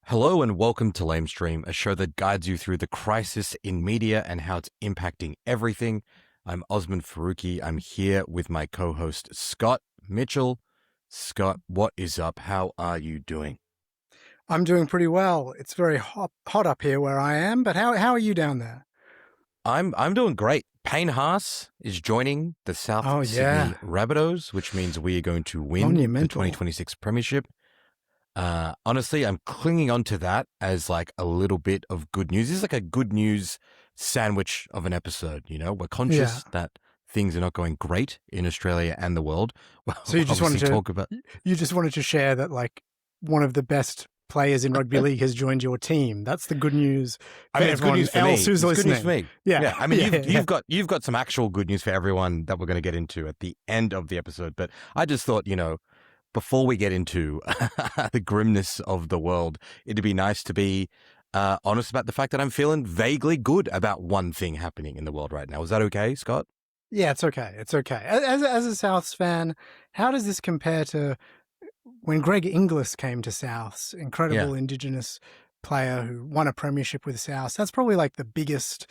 Hello and welcome to Lamestream, a show that guides you through the crisis in media and how it's impacting everything. I'm Osman Faruqi. I'm here with my co-host Scott Mitchell. Scott, what is up? How are you doing? I'm doing pretty well. It's very hot up here where I am, but how are you down there? I'm doing great. Payne Haas is joining the South Oh Sydney yeah, Rabbitohs, which means we are going to win the monumental. 2026 Premiership. Honestly, I'm clinging on to that as like a little bit of good news. This is like a good news sandwich of an episode. We're Yeah. conscious that things are not going great in Australia and the world. Well, So you just obviously wanted to talk about. you just wanted to share that like one of the best players in rugby league has joined your team. That's the good news I for mean, it's good everyone news for else me. who's It's good news for listening. me. Yeah. Yeah, I mean, yeah. you've got some actual good news for everyone that we're going to get into at the end of the episode. But I just thought, before we get into the grimness of the world, it'd be nice to be honest about the fact that I'm feeling vaguely good about one thing happening in the world right now. Is that okay, Scott? Yeah, it's okay. It's okay. As a Souths fan, how does this compare to when Greg Inglis came to Souths, Yeah. incredible Indigenous player who won a premiership with Souths? That's probably like the biggest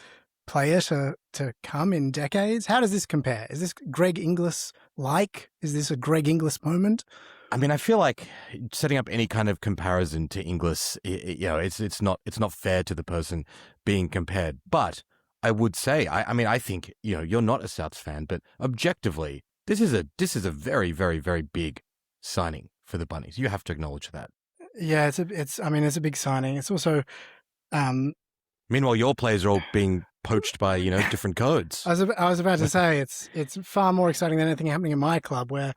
player to come in decades. How does this compare? Is this Greg Inglis like? Is this a Greg Inglis moment? I mean, I feel like setting up any kind of comparison to Inglis, it's not fair to the person being compared. But I would say, I mean, I think you're not a Souths fan, but objectively, this is a very, very, very big signing for the Bunnies. You have to acknowledge that. Yeah, it's a big signing. It's also um Meanwhile, your players are all being poached by different codes. I was about to say it's far more exciting than anything happening in my club where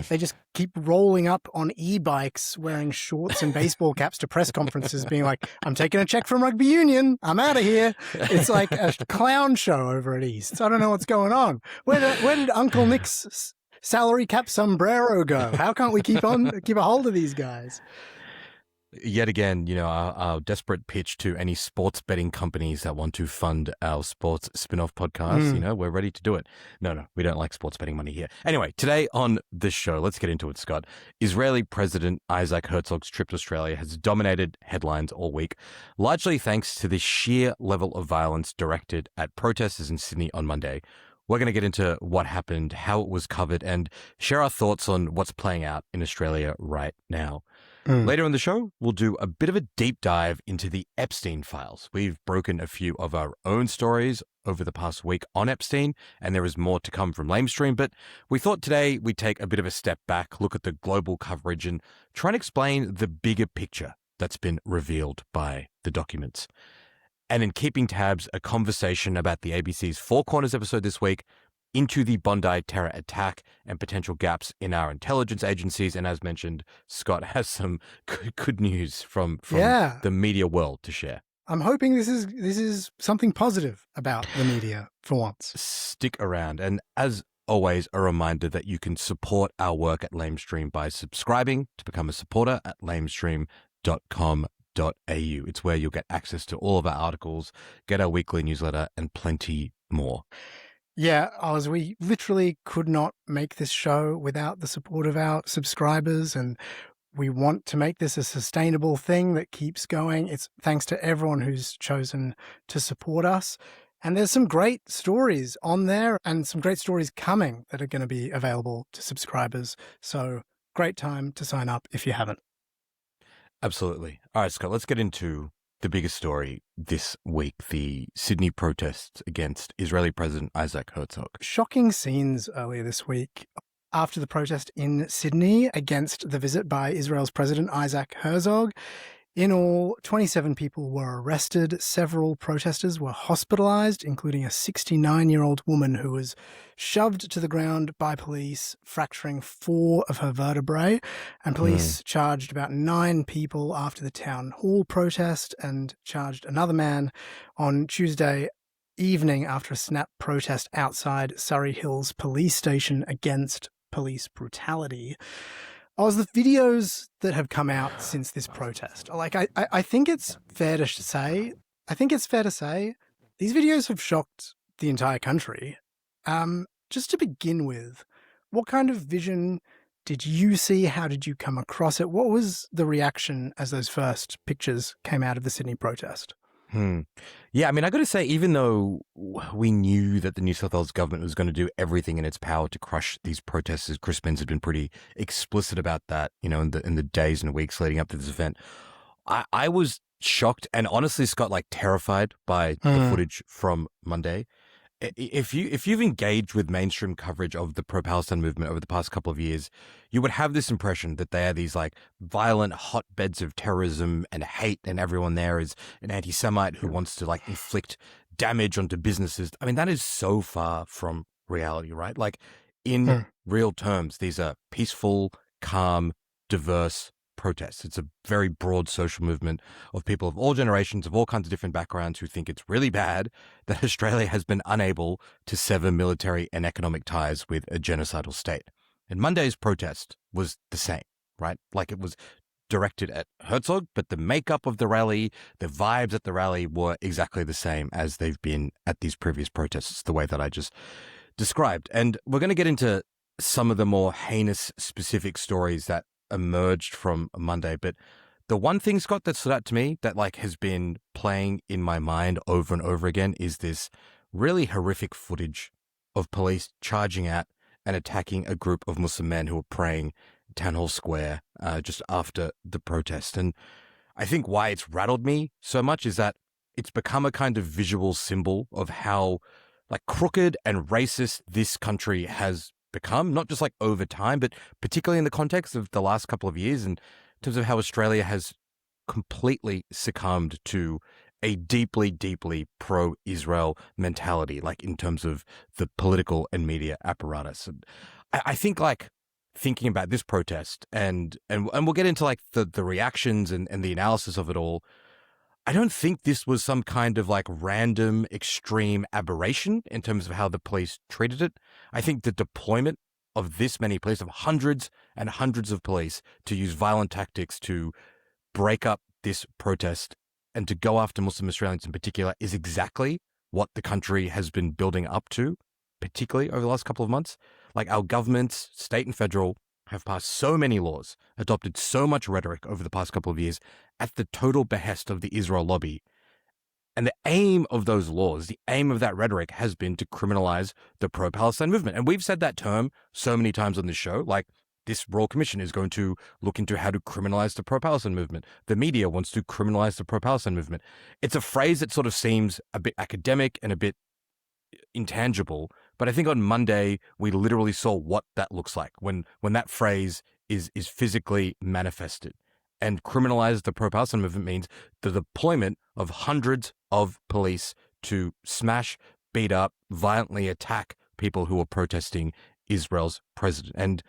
they just keep rolling up on e-bikes wearing shorts and baseball caps to press conferences being like, I'm taking a check from rugby union. I'm out of here. It's like a clown show over at East. I don't know what's going on. Where did Uncle Nick's salary cap sombrero go? How can't we keep a hold of these guys? Yet again, our desperate pitch to any sports betting companies that want to fund our sports spin-off podcast, we're ready to do it. No, we don't like sports betting money here. Anyway, today on this show, let's get into it, Scott. Israeli President Isaac Herzog's trip to Australia has dominated headlines all week, largely thanks to the sheer level of violence directed at protesters in Sydney on Monday. We're going to get into what happened, how it was covered, and share our thoughts on what's playing out in Australia right now. Later in the show, we'll do a bit of a deep dive into the Epstein files. We've broken a few of our own stories over the past week on Epstein, and there is more to come from Lamestream, but we thought today we'd take a bit of a step back, look at the global coverage, and try and explain the bigger picture that's been revealed by the documents. And in keeping tabs, a conversation about the ABC's Four Corners episode this week, into the Bondi terror attack and potential gaps in our intelligence agencies. And as mentioned, Scott has some good news from the media world to share. I'm hoping this is something positive about the media for once. Stick around. And as always, a reminder that you can support our work at Lamestream by subscribing to become a supporter at lamestream.com.au. It's where you'll get access to all of our articles, get our weekly newsletter, and plenty more. Yeah, we literally could not make this show without the support of our subscribers, and we want to make this a sustainable thing that keeps going. It's thanks to everyone who's chosen to support us. And there's some great stories on there and some great stories coming that are going to be available to subscribers. So great time to sign up if you haven't. Absolutely. All right, Scott, let's get into the biggest story this week, the Sydney protests against Israeli President Isaac Herzog. Shocking scenes earlier this week after the protest in Sydney against the visit by Israel's President Isaac Herzog. In all, 27 people were arrested. Several protesters were hospitalized, including a 69-year-old woman who was shoved to the ground by police, fracturing 4 of her vertebrae. And police charged about 9 people after the town hall protest and charged another man on Tuesday evening after a snap protest outside Surrey Hills police station against police brutality. The videos that have come out since this protest, like I think it's fair to say, these videos have shocked the entire country. Just to begin with, what kind of vision did you see? How did you come across it? What was the reaction as those first pictures came out of the Sydney protest? Yeah, I mean, I got to say, even though we knew that the New South Wales government was going to do everything in its power to crush these protesters, Chris Minns had been pretty explicit about that, in the days and weeks leading up to this event. I was shocked and honestly, Scott, like terrified by the footage from Monday. If you've engaged with mainstream coverage of the pro-Palestine movement over the past couple of years, you would have this impression that they are these like violent hotbeds of terrorism and hate, and everyone there is an anti-Semite who wants to like inflict damage onto businesses. I mean, that is so far from reality, right? Like in real terms, these are peaceful, calm, diverse protests. It's a very broad social movement of people of all generations, of all kinds of different backgrounds, who think it's really bad that Australia has been unable to sever military and economic ties with a genocidal state. And Monday's protest was the same, right? Like it was directed at Herzog, but the makeup of the rally, the vibes at the rally were exactly the same as they've been at these previous protests, the way that I just described. And we're going to get into some of the more heinous specific stories that emerged from Monday. But the one thing, Scott, that stood out to me that like has been playing in my mind over and over again is this really horrific footage of police charging at and attacking a group of Muslim men who were praying in Town Hall Square just after the protest. And I think why it's rattled me so much is that it's become a kind of visual symbol of how like crooked and racist this country has become, not just like over time, but particularly in the context of the last couple of years, and in terms of how Australia has completely succumbed to a deeply, deeply pro-Israel mentality, like in terms of the political and media apparatus. And I think like thinking about this protest and we'll get into like the reactions and the analysis of it all. I don't think this was some kind of like random extreme aberration in terms of how the police treated it. I think the deployment of this many police, of hundreds and hundreds of police to use violent tactics to break up this protest and to go after Muslim Australians in particular, is exactly what the country has been building up to, particularly over the last couple of months. Like our governments, state and federal, have passed so many laws, adopted so much rhetoric over the past couple of years at the total behest of the Israel lobby. And the aim of those laws, the aim of that rhetoric has been to criminalize the pro-Palestine movement. And we've said that term so many times on this show, like this Royal Commission is going to look into how to criminalize the pro-Palestine movement. The media wants to criminalize the pro-Palestine movement. It's a phrase that sort of seems a bit academic and a bit intangible, but I think on Monday we literally saw what that looks like when that phrase is physically manifested. And criminalize the pro-Palestine movement means the deployment of hundreds of police to smash, beat up, violently attack people who are protesting Israel's president. And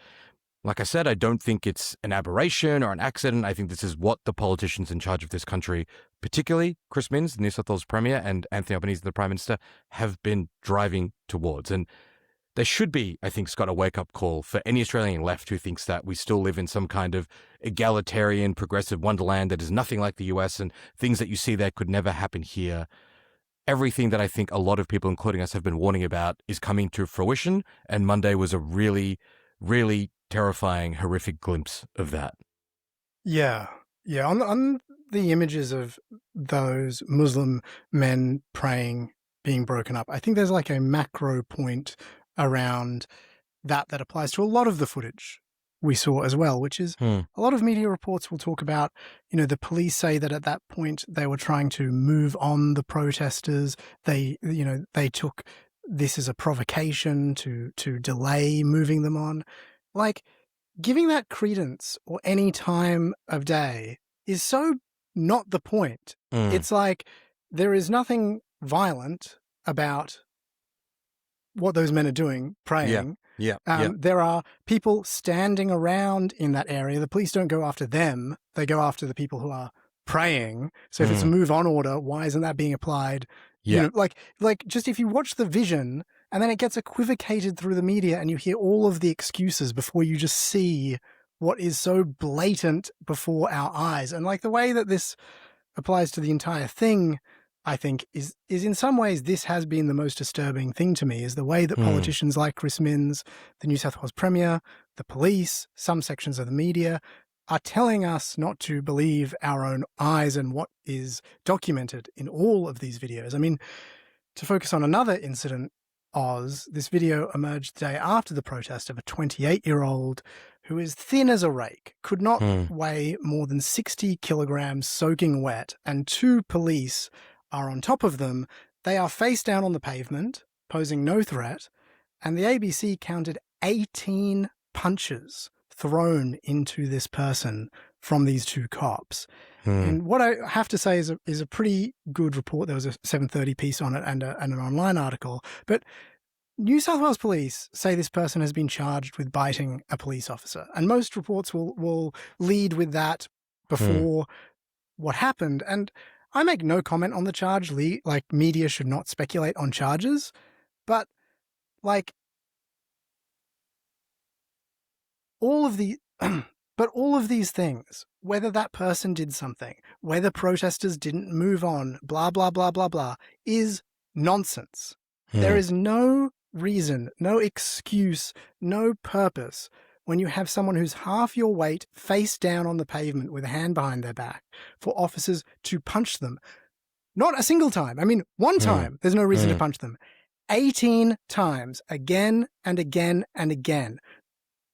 like I said, I don't think it's an aberration or an accident. I think this is what the politicians in charge of this country, particularly Chris Minns, the New South Wales Premier, and Anthony Albanese, the Prime Minister, have been driving towards. And there should be, I think, Scott, a wake-up call for any Australian left who thinks that we still live in some kind of egalitarian, progressive wonderland that is nothing like the US, and things that you see there could never happen here. Everything that I think a lot of people, including us, have been warning about is coming to fruition, and Monday was a really, really terrifying, horrific glimpse of that. Yeah. Yeah. On the images of those Muslim men praying being broken up, I think there's like a macro point around that applies to a lot of the footage we saw as well, which is a lot of media reports will talk about, the police say that at that point they were trying to move on the protesters. They took this as a provocation to delay moving them on. Like, giving that credence or any time of day is so not the point. It's like there is nothing violent about what those men are doing, praying. Yeah. There are people standing around in that area. The police don't go after them. They go after the people who are praying. So if it's a move on order, why isn't that being applied? Yeah. Like just if you watch the vision and then it gets equivocated through the media and you hear all of the excuses before you just see what is so blatant before our eyes. And like the way that this applies to the entire thing, I think is in some ways this has been the most disturbing thing to me, is the way that politicians like Chris Minns, the New South Wales Premier, the police, some sections of the media are telling us not to believe our own eyes and what is documented in all of these videos. I mean, to focus on another incident, Oz, this video emerged the day after the protest of a 28-year-old who is thin as a rake, could not weigh more than 60 kilograms soaking wet, and two police are on top of them. They are face down on the pavement, posing no threat, and the ABC counted 18 punches thrown into this person from these two cops. And what I have to say is a pretty good report. There was a 7:30 piece on it and an online article. But New South Wales Police say this person has been charged with biting a police officer. And most reports will lead with that before what happened. And I make no comment on the charge. Like, media should not speculate on charges. But, like, all of these things, whether that person did something, whether protesters didn't move on, blah, blah, blah, blah, blah, is nonsense. There is no reason, no excuse, no purpose when you have someone who's half your weight face down on the pavement with a hand behind their back for officers to punch them. Not a single time. I mean, one time, there's no reason to punch them. 18 times, again and again and again.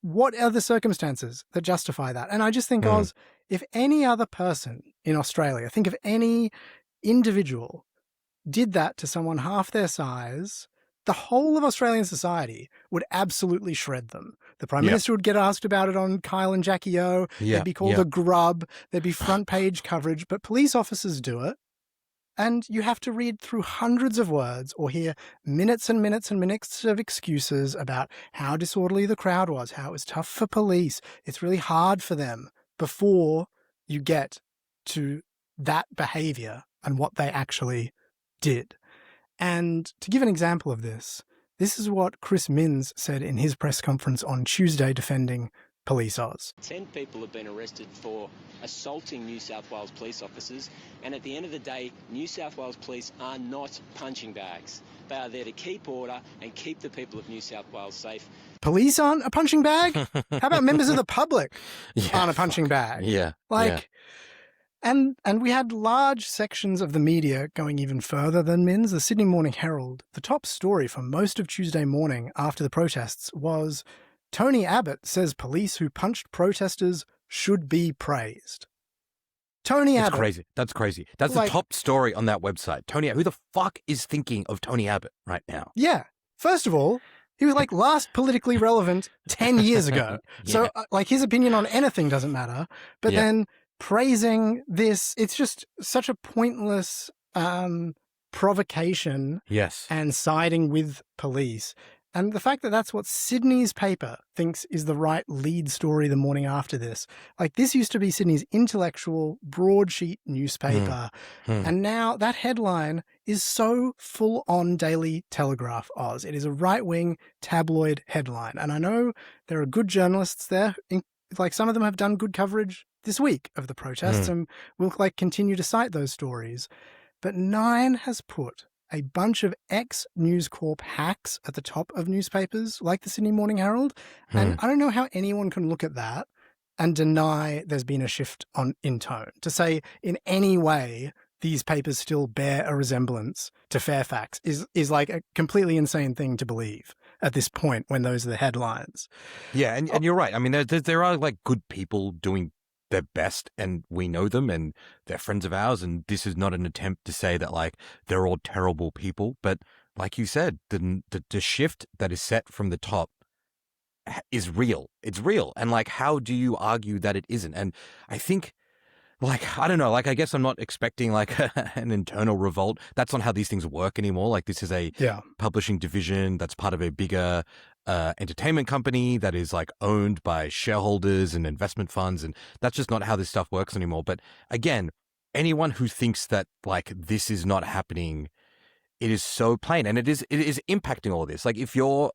What are the circumstances that justify that? And I just think, Oz, if any other person in Australia, think of any individual, did that to someone half their size, the whole of Australian society would absolutely shred them. The Prime Minister would get asked about it on Kyle and Jackie O. They'd be called a grub. There'd be front page coverage. But police officers do it. And you have to read through hundreds of words or hear minutes and minutes and minutes of excuses about how disorderly the crowd was, how it was tough for police. It's really hard for them before you get to that behavior and what they actually did. And to give an example of this is what Chris Minns said in his press conference on Tuesday defending Police Oz. 10 people have been arrested for assaulting New South Wales police officers, and at the end of the day, New South Wales police are not punching bags. They are there to keep order and keep the people of New South Wales safe. Police aren't a punching bag? How about members of the public aren't a punching bag? And we had large sections of the media going even further than Minns. The Sydney Morning Herald, the top story for most of Tuesday morning after the protests was Tony Abbott says police who punched protesters should be praised. Tony Abbott. That's crazy. That's the top story on that website. Tony, who the fuck is thinking of Tony Abbott right now? Yeah. First of all, he was last politically relevant 10 years ago. So his opinion on anything doesn't matter. But then praising this, it's just such a pointless provocation and siding with police. And the fact that that's what Sydney's paper thinks is the right lead story the morning after this. This used to be Sydney's intellectual broadsheet newspaper. And now that headline is so full-on Daily Telegraph, Oz. It is a right-wing tabloid headline. And I know there are good journalists there. Some of them have done good coverage this week of the protests and will continue to cite those stories. But Nine has put a bunch of ex-News Corp hacks at the top of newspapers like the Sydney Morning Herald. And I don't know how anyone can look at that and deny there's been a shift in tone. To say in any way these papers still bear a resemblance to Fairfax is a completely insane thing to believe at this point when those are the headlines. Yeah, and you're right. I mean, there are good people doing their best, and we know them, and they're friends of ours, and this is not an attempt to say that they're all terrible people, but like you said, the shift that is set from the top is real. It's real, and how do you argue that it isn't? And I think I don't know, I guess I'm not expecting an internal revolt. That's not how these things work anymore. This is a publishing division that's part of a bigger entertainment company that is owned by shareholders and investment funds. And that's just not how this stuff works anymore. But again, anyone who thinks that this is not happening, it is so plain. And it is impacting all of this. If you're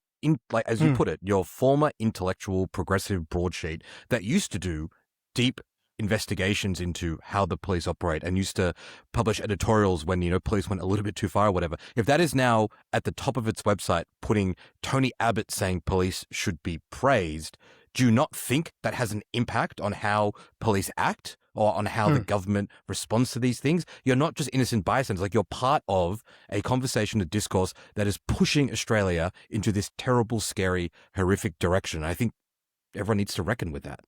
as you put it, your former intellectual progressive broadsheet that used to do deep investigations into how the police operate and used to publish editorials when, police went a little bit too far or whatever. If that is now at the top of its website, putting Tony Abbott saying police should be praised, do you not think that has an impact on how police act or on how the government responds to these things? You're not just innocent bystanders. Like, you're part of a conversation, a discourse that is pushing Australia into this terrible, scary, horrific direction. I think everyone needs to reckon with that.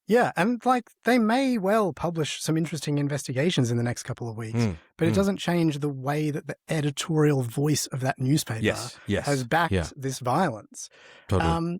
Yeah, and like they may well publish some interesting investigations in the next couple of weeks, but it doesn't change the way that the editorial voice of that newspaper has backed this violence. Totally.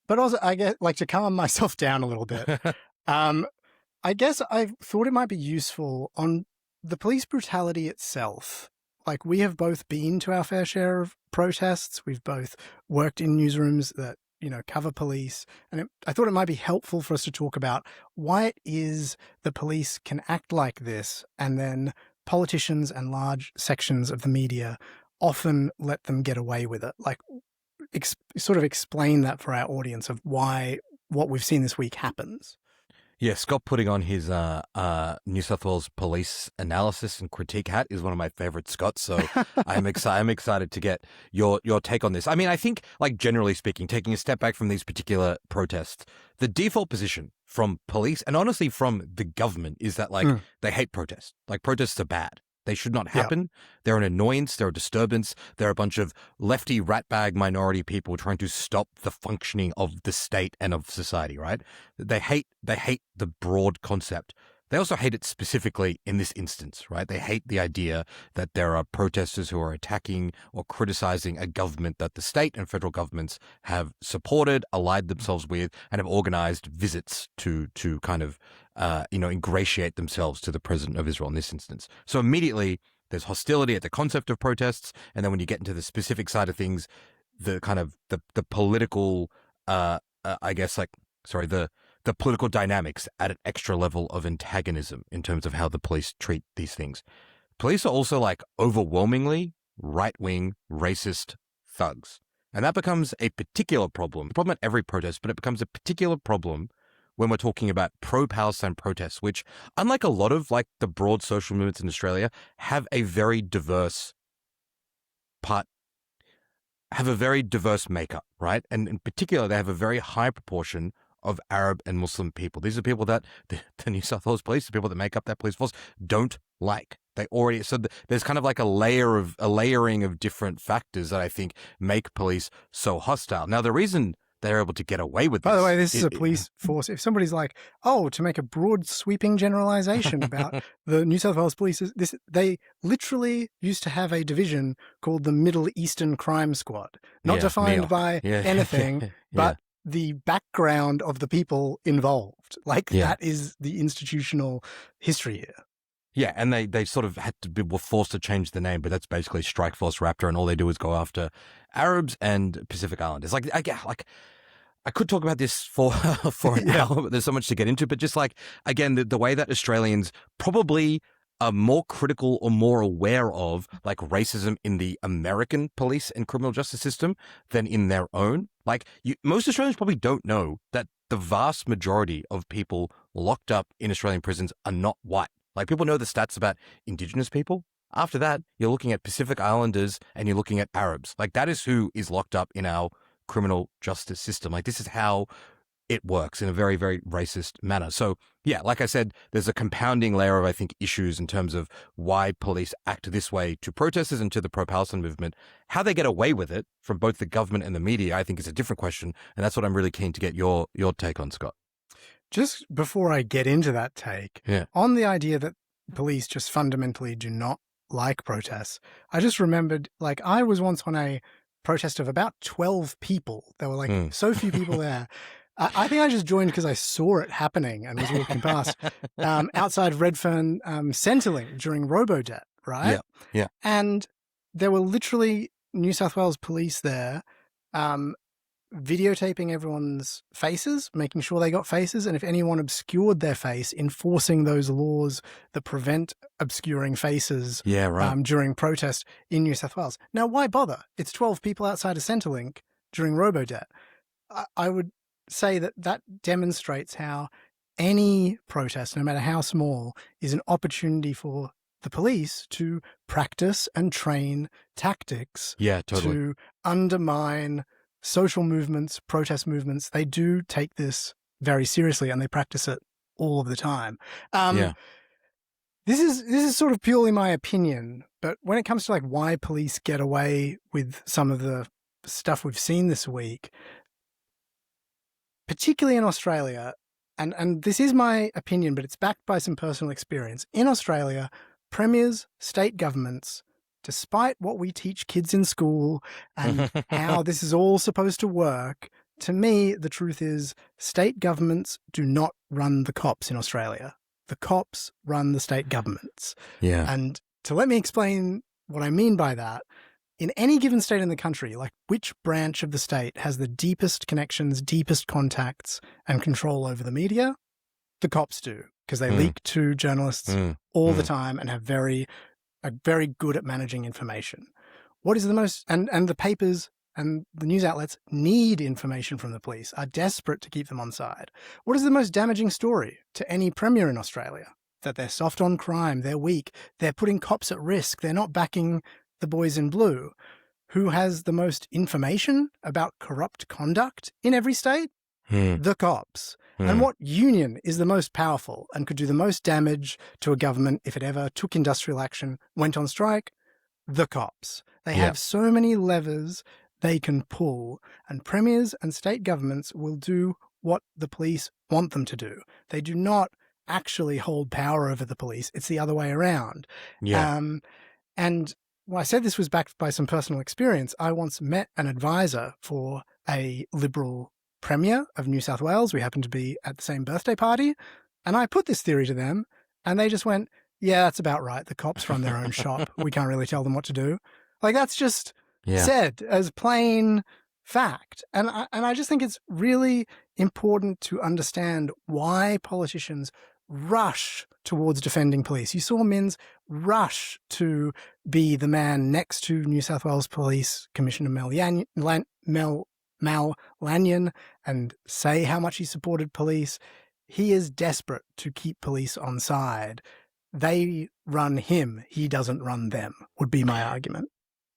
But also, I guess, like, to calm myself down a little bit, I guess I thought it might be useful on the police brutality itself. Like, we have both been to our fair share of protests. We've both worked in newsrooms that, you know, cover police. And I thought it might be helpful for us to talk about why it is the police can act like this, and then politicians and large sections of the media often let them get away with it. Like, sort of explain that for our audience of why what we've seen this week happens. Yeah, Scott putting on his New South Wales police analysis and critique hat is one of my favorites, Scott. So I'm excited to get your take on this. I mean, I think, like, generally speaking, taking a step back from these particular protests, the default position from police and honestly from the government is that, like, they hate protests. Like, protests are bad. They should not happen. Yep. They're an annoyance. They're a disturbance. They're a bunch of lefty ratbag minority people trying to stop the functioning of the state and of society, right? They hate the broad concept. They also hate it specifically in this instance, right? They hate the idea that there are protesters who are attacking or criticizing a government that the state and federal governments have supported, allied themselves with, and have organized visits to kind of ingratiate themselves to the president of Israel in this instance. So immediately there's hostility at the concept of protests. And then when you get into the specific side of things, the kind of the political, the political dynamics at an extra level of antagonism in terms of how the police treat these things. Police are also, like, overwhelmingly right-wing, racist thugs. And that becomes a particular problem at every protest, but it becomes a particular problem when we're talking about pro-Palestine protests, which, unlike a lot of, like, the broad social movements in Australia, have a very diverse makeup, right? And in particular, they have a very high proportion of Arab and Muslim people. These are people that the New South Wales police, the people that make up that police force, don't like. There's kind of like a layering of different factors that I think make police so hostile. Now, the reason they're able to get away with this. By the way, this is a police force. If somebody's like, to make a broad sweeping generalization about the New South Wales police, they literally used to have a division called the Middle Eastern Crime Squad, not defined by anything, but the background of the people involved. Like, that is the institutional history here. Yeah, and they sort of were forced to change the name, but that's basically Strike Force Raptor, and all they do is go after Arabs and Pacific Islanders. Like, I could talk about this for an hour, but there's so much to get into. But just, like, again, the way that Australians probably are more critical or more aware of, like, racism in the American police and criminal justice system than in their own. Like, most Australians probably don't know that the vast majority of people locked up in Australian prisons are not white. Like, people know the stats about Indigenous people. After that, you're looking at Pacific Islanders and you're looking at Arabs. Like, that is who is locked up in our criminal justice system. Like, this is how it works in a very, very racist manner. So, yeah, like I said, there's a compounding layer of, I think, issues in terms of why police act this way to protesters and to the pro-Palestine movement. How they get away with it from both the government and the media, I think, is a different question. And that's what I'm really keen to get your take on, Scott. Just before I get into that take, on the idea that police just fundamentally do not like protests, I just remembered, like, I was once on a protest of about 12 people. There were, like, so few people there. I think I just joined because I saw it happening and was walking past outside Redfern Centrelink during Robodebt, right? Yeah. And there were literally New South Wales police there videotaping everyone's faces, making sure they got faces, and if anyone obscured their face, enforcing those laws that prevent obscuring faces during protest in New South Wales. Now, why bother? It's 12 people outside of Centrelink during Robodebt. I would say that demonstrates how any protest, no matter how small, is an opportunity for the police to practice and train tactics to undermine social movements, protest movements, they do take this very seriously and they practice it all of the time. Yeah. This is sort of purely my opinion, but when it comes to like why police get away with some of the stuff we've seen this week, particularly in Australia, and this is my opinion, but it's backed by some personal experience. In Australia, premiers, state governments, despite what we teach kids in school and how this is all supposed to work, to me, the truth is state governments do not run the cops in Australia. The cops run the state governments. Yeah. And to let me explain what I mean by that, in any given state in the country, like which branch of the state has the deepest connections, deepest contacts and control over the media? The cops do, because they leak to journalists all the time and are very good at managing information. What is the most, and the papers and the news outlets need information from the police, are desperate to keep them on side. What is the most damaging story to any premier in Australia? That they're soft on crime, they're weak, they're putting cops at risk, they're not backing the boys in blue. Who has the most information about corrupt conduct in every state? The cops. And what union is the most powerful and could do the most damage to a government if it ever took industrial action, went on strike? The cops. They have so many levers they can pull, and premiers and state governments will do what the police want them to do. They do not actually hold power over the police. It's the other way around. Yeah. And when I said this was backed by some personal experience, I once met an advisor for a Liberal Premier of New South Wales. We happened to be at the same birthday party. And I put this theory to them and they just went, yeah, that's about right. The cops run their own shop. We can't really tell them what to do. Like that's just said as plain fact. And I just think it's really important to understand why politicians rush towards defending police. You saw Minns rush to be the man next to New South Wales Police Commissioner Mal Lanyon and say how much he supported police. He is desperate to keep police on side. They run him. He doesn't run them, would be my argument.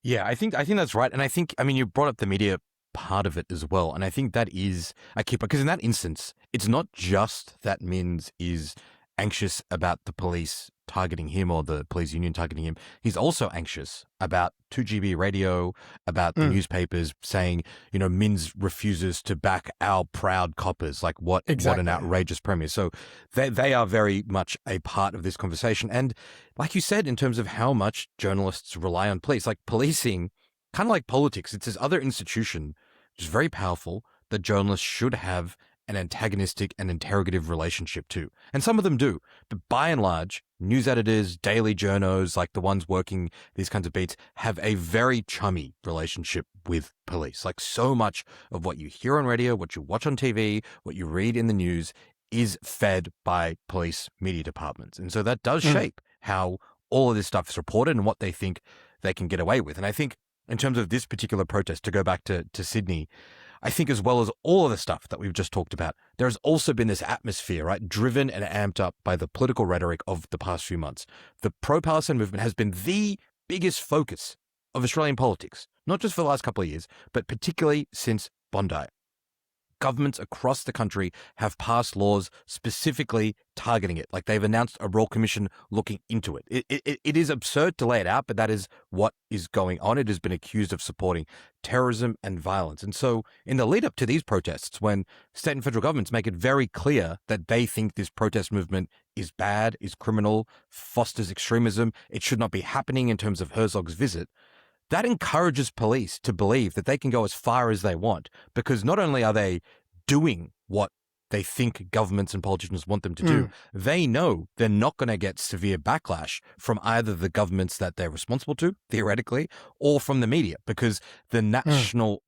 Yeah, I think that's right. And I mean, you brought up the media part of it as well. And I think that is a key part, because in that instance, it's not just that Minns is anxious about the police targeting him or the police union targeting him. He's also anxious about 2GB radio, about the newspapers saying, you know, Minns refuses to back our proud coppers. Like what an outrageous premier. So they are very much a part of this conversation. And like you said, in terms of how much journalists rely on police, like policing, kind of like politics, it's this other institution which is very powerful that journalists should have an antagonistic and interrogative relationship to. And some of them do. But by and large, news editors, daily journos, like the ones working these kinds of beats, have a very chummy relationship with police. Like so much of what you hear on radio, what you watch on TV, what you read in the news is fed by police media departments. And so that does shape how all of this stuff is reported and what they think they can get away with. And I think in terms of this particular protest, to go back to Sydney, I think as well as all of the stuff that we've just talked about, there has also been this atmosphere, right, driven and amped up by the political rhetoric of the past few months. The pro-Palestine movement has been the biggest focus of Australian politics, not just for the last couple of years, but particularly since Bondi. Governments across the country have passed laws specifically targeting it. Like they've announced a royal commission looking into it. It is absurd to lay it out, but that is what is going on. It has been accused of supporting terrorism and violence. And so in the lead up to these protests, when state and federal governments make it very clear that they think this protest movement is bad, is criminal, fosters extremism, it should not be happening in terms of Herzog's visit, that encourages police to believe that they can go as far as they want, because not only are they doing what they think governments and politicians want them to do, they know they're not going to get severe backlash from either the governments that they're responsible to, theoretically, or from the media, because the national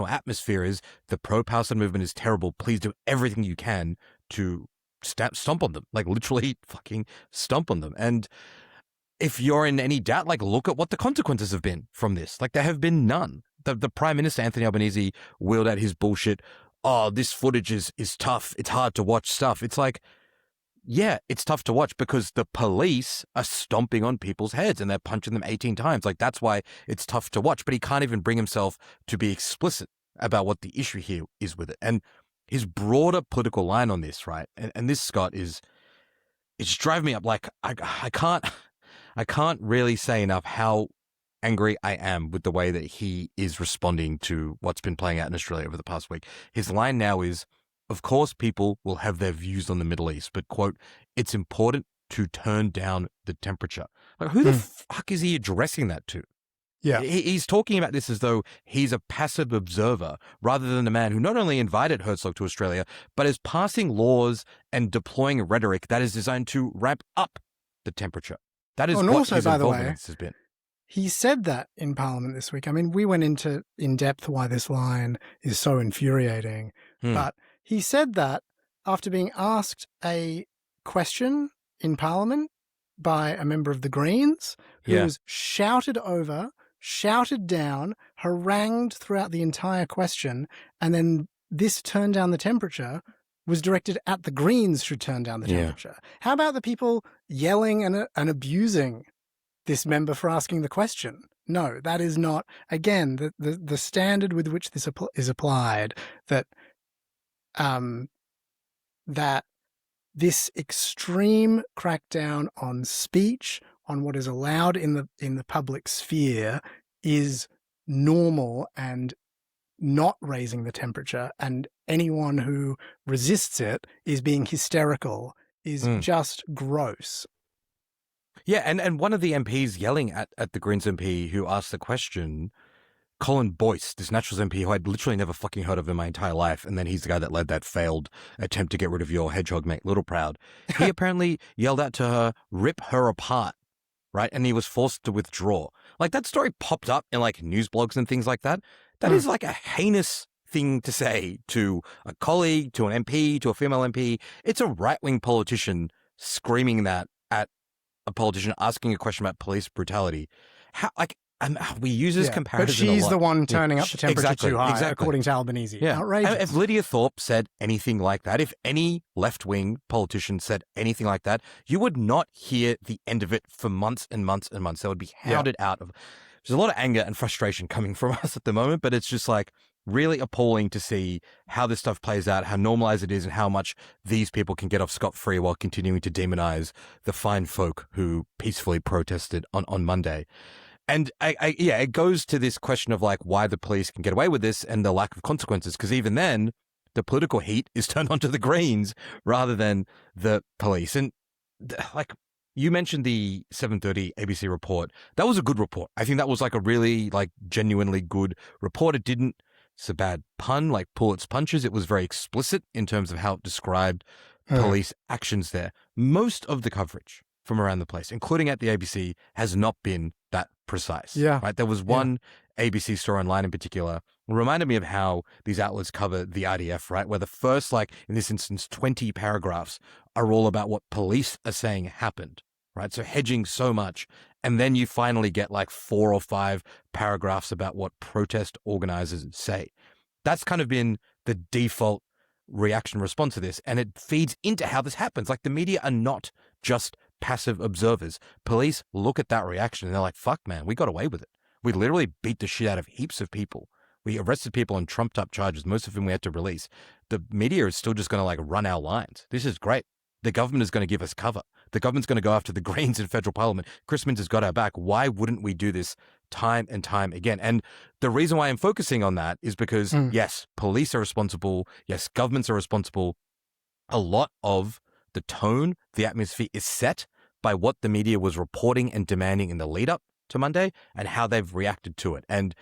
atmosphere is the pro-Palestine movement is terrible. Please do everything you can to stomp on them, like literally fucking stomp on them. And if you're in any doubt, like look at what the consequences have been from this. Like there have been none. The Prime Minister, Anthony Albanese, wheeled out his bullshit. Oh, this footage is tough. It's hard to watch stuff. It's like, yeah, it's tough to watch because the police are stomping on people's heads and they're punching them 18 times. Like that's why it's tough to watch. But he can't even bring himself to be explicit about what the issue here is with it. And his broader political line on this, right? And this, Scott, it's driving me up. Like, I can't really say enough how angry I am with the way that he is responding to what's been playing out in Australia over the past week. His line now is, of course, people will have their views on the Middle East, but, quote, it's important to turn down the temperature. Like, who the fuck is he addressing that to? Yeah. He's talking about this as though he's a passive observer rather than a man who not only invited Herzog to Australia, but is passing laws and deploying rhetoric that is designed to ramp up the temperature. That is and what also, his by the involvement way, in this has been. He said that in Parliament this week. I mean, we went into in depth why this line is so infuriating, but he said that after being asked a question in Parliament by a member of the Greens who was shouted over, shouted down, harangued throughout the entire question, and then this turn down the temperature was directed at the Greens should turn down the temperature. How about the people yelling and abusing this member for asking the question? No, that is not, again, the standard with which this is applied, that that this extreme crackdown on speech, on what is allowed in the public sphere, is normal and not raising the temperature, and anyone who resists it is being hysterical, is just gross. Yeah, and one of the MPs yelling at the Greens MP who asked the question, Colin Boyce, this Naturals MP who I'd literally never fucking heard of in my entire life, and then he's the guy that led that failed attempt to get rid of your hedgehog mate Littleproud. He apparently yelled out to her, rip her apart, right? And he was forced to withdraw. Like, that story popped up in like news blogs and things like that. That is like a heinous thing to say to a colleague, to an MP, to a female MP. It's a right-wing politician screaming that at a politician asking a question about police brutality. How, like, we use this comparison but she's a lot. the one turning up the temperature too high, according to Albanese. Yeah. Outrageous. If Lydia Thorpe said anything like that, if any left-wing politician said anything like that, you would not hear the end of it for months and months and months. They would be hounded out of. There's a lot of anger and frustration coming from us at the moment, but it's just like really appalling to see how this stuff plays out, how normalized it is, and how much these people can get off scot-free while continuing to demonize the fine folk who peacefully protested on Monday. And it goes to this question of like why the police can get away with this and the lack of consequences, because even then the political heat is turned onto the Greens rather than the police. And like you mentioned the 7:30 ABC report, that was a good report. I think that was like a really like genuinely good report. It didn't, it's a bad pun, like pull its punches. It was very explicit in terms of how it described police actions there. Most of the coverage from around the place, including at the ABC, has not been that precise. Yeah. Right. There was one ABC story online in particular. It reminded me of how these outlets cover the IDF, right? Where the first, like in this instance, 20 paragraphs are all about what police are saying happened, right? So hedging so much. And then you finally get like 4 or 5 paragraphs about what protest organizers say. That's kind of been the default reaction response to this. And it feeds into how this happens. Like, the media are not just passive observers. Police look at that reaction and they're like, fuck, man, we got away with it. We literally beat the shit out of heaps of people. We arrested people on trumped up charges, most of whom we had to release. The media is still just going to like run our lines. This is great. The government is going to give us cover. The government's going to go after the Greens in federal parliament. Chris Minns has got our back. Why wouldn't we do this time and time again? And the reason why I'm focusing on that is because, yes, police are responsible. Yes, governments are responsible. A lot of the tone, the atmosphere is set by what the media was reporting and demanding in the lead up to Monday and how they've reacted to it. And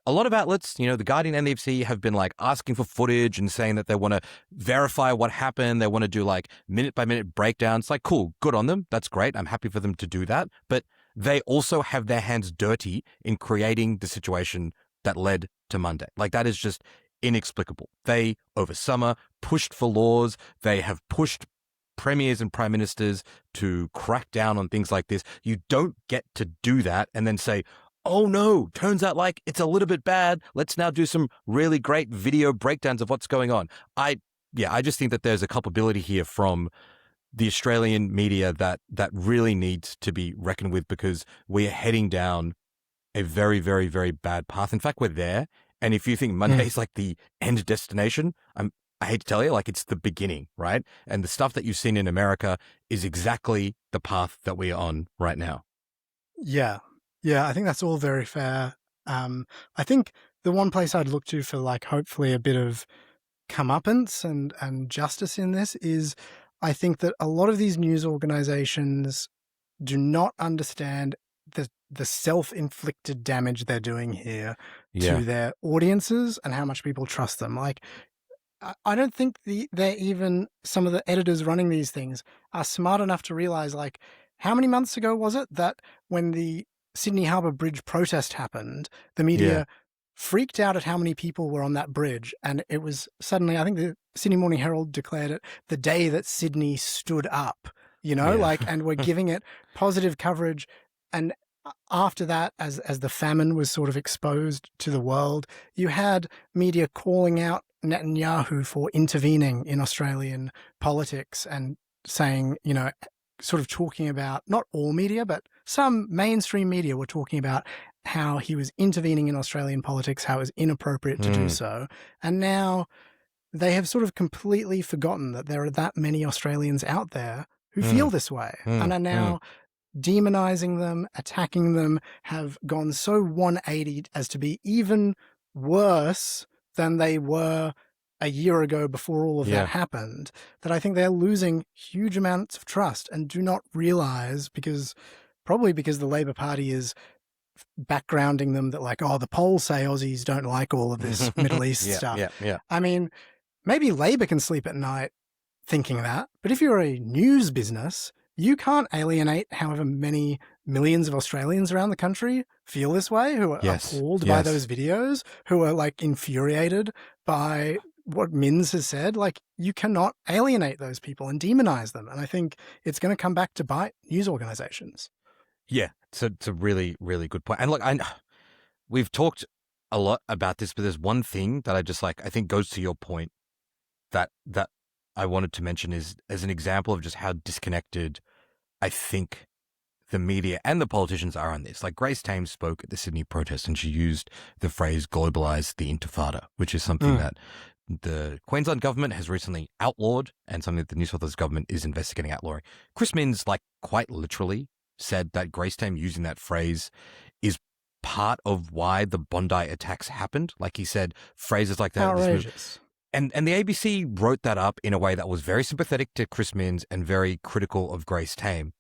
a lot of outlets, you know, The Guardian and the FT have been like asking for footage and saying that they want to verify what happened. They want to do like minute by minute breakdowns. Like, cool, good on them. That's great. I'm happy for them to do that. But they also have their hands dirty in creating the situation that led to Monday. Like, that is just inexplicable. They, over summer, pushed for laws. They have pushed premiers and prime ministers to crack down on things like this. You don't get to do that and then say, oh no, turns out like it's a little bit bad. Let's now do some really great video breakdowns of what's going on. I just think that there's a culpability here from the Australian media that really needs to be reckoned with, because we are heading down a very, very, very bad path. In fact, we're there. And if you think Monday's like the end destination, I hate to tell you, like it's the beginning, right? And the stuff that you've seen in America is exactly the path that we're on right now. Yeah. Yeah, I think that's all very fair. I think the one place I'd look to for like hopefully a bit of comeuppance and justice in this is I think that a lot of these news organizations do not understand the self-inflicted damage they're doing here Yeah. to their audiences and how much people trust them. Like, I don't think they're even, some of the editors running these things are smart enough to realize, like, how many months ago was it that when the Sydney Harbour Bridge protest happened, the media freaked out at how many people were on that bridge. And it was suddenly, I think the Sydney Morning Herald declared it the day that Sydney stood up, like, and we're giving it positive coverage. And after that, as the famine was sort of exposed to the world, you had media calling out Netanyahu for intervening in Australian politics and saying, sort of talking about, not all media, but some mainstream media were talking about how he was intervening in Australian politics, how it was inappropriate to do so. And now they have sort of completely forgotten that there are that many Australians out there who feel this way and are now demonizing them, attacking them, have gone so 180 as to be even worse than they were a year ago before all of that happened, that I think they're losing huge amounts of trust and do not realize, probably because the Labor Party is backgrounding them that like, oh, the polls say Aussies don't like all of this Middle East stuff. Yeah. I mean, maybe Labor can sleep at night thinking that, but if you're a news business, you can't alienate however many millions of Australians around the country feel this way, who are appalled by those videos, who are like infuriated by what Mins has said. Like, you cannot alienate those people and demonize them. And I think it's going to come back to bite news organizations. Yeah, it's a really, really good point. And look, we've talked a lot about this, but there's one thing that I just I think goes to your point that I wanted to mention is as an example of just how disconnected I think the media and the politicians are on this. Like Grace Tame spoke at the Sydney protest and she used the phrase globalize the intifada, which is something that the Queensland government has recently outlawed and something that the New South Wales government is investigating outlawing. Chris Minns, quite literally said that Grace Tame using that phrase is part of why the Bondi attacks happened. Like he said, phrases like that. Outrageous. And the ABC wrote that up in a way that was very sympathetic to Chris Minns and very critical of Grace Tame.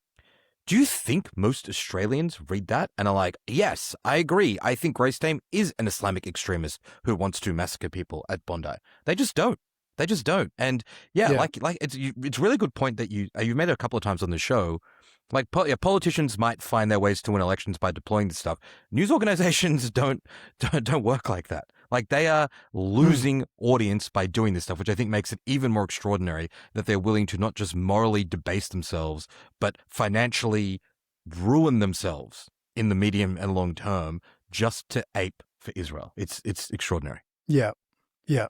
Do you think most Australians read that and are like, yes, I agree. I think Grace Tame is an Islamic extremist who wants to massacre people at Bondi. They just don't. They just don't. And it's a really good point that you've made it a couple of times on the show. Like politicians might find their ways to win elections by deploying this stuff. News organizations don't work like that. Like they are losing audience by doing this stuff, which I think makes it even more extraordinary that they're willing to not just morally debase themselves, but financially ruin themselves in the medium and long term just to ape for Israel. It's extraordinary. Yeah. Yeah.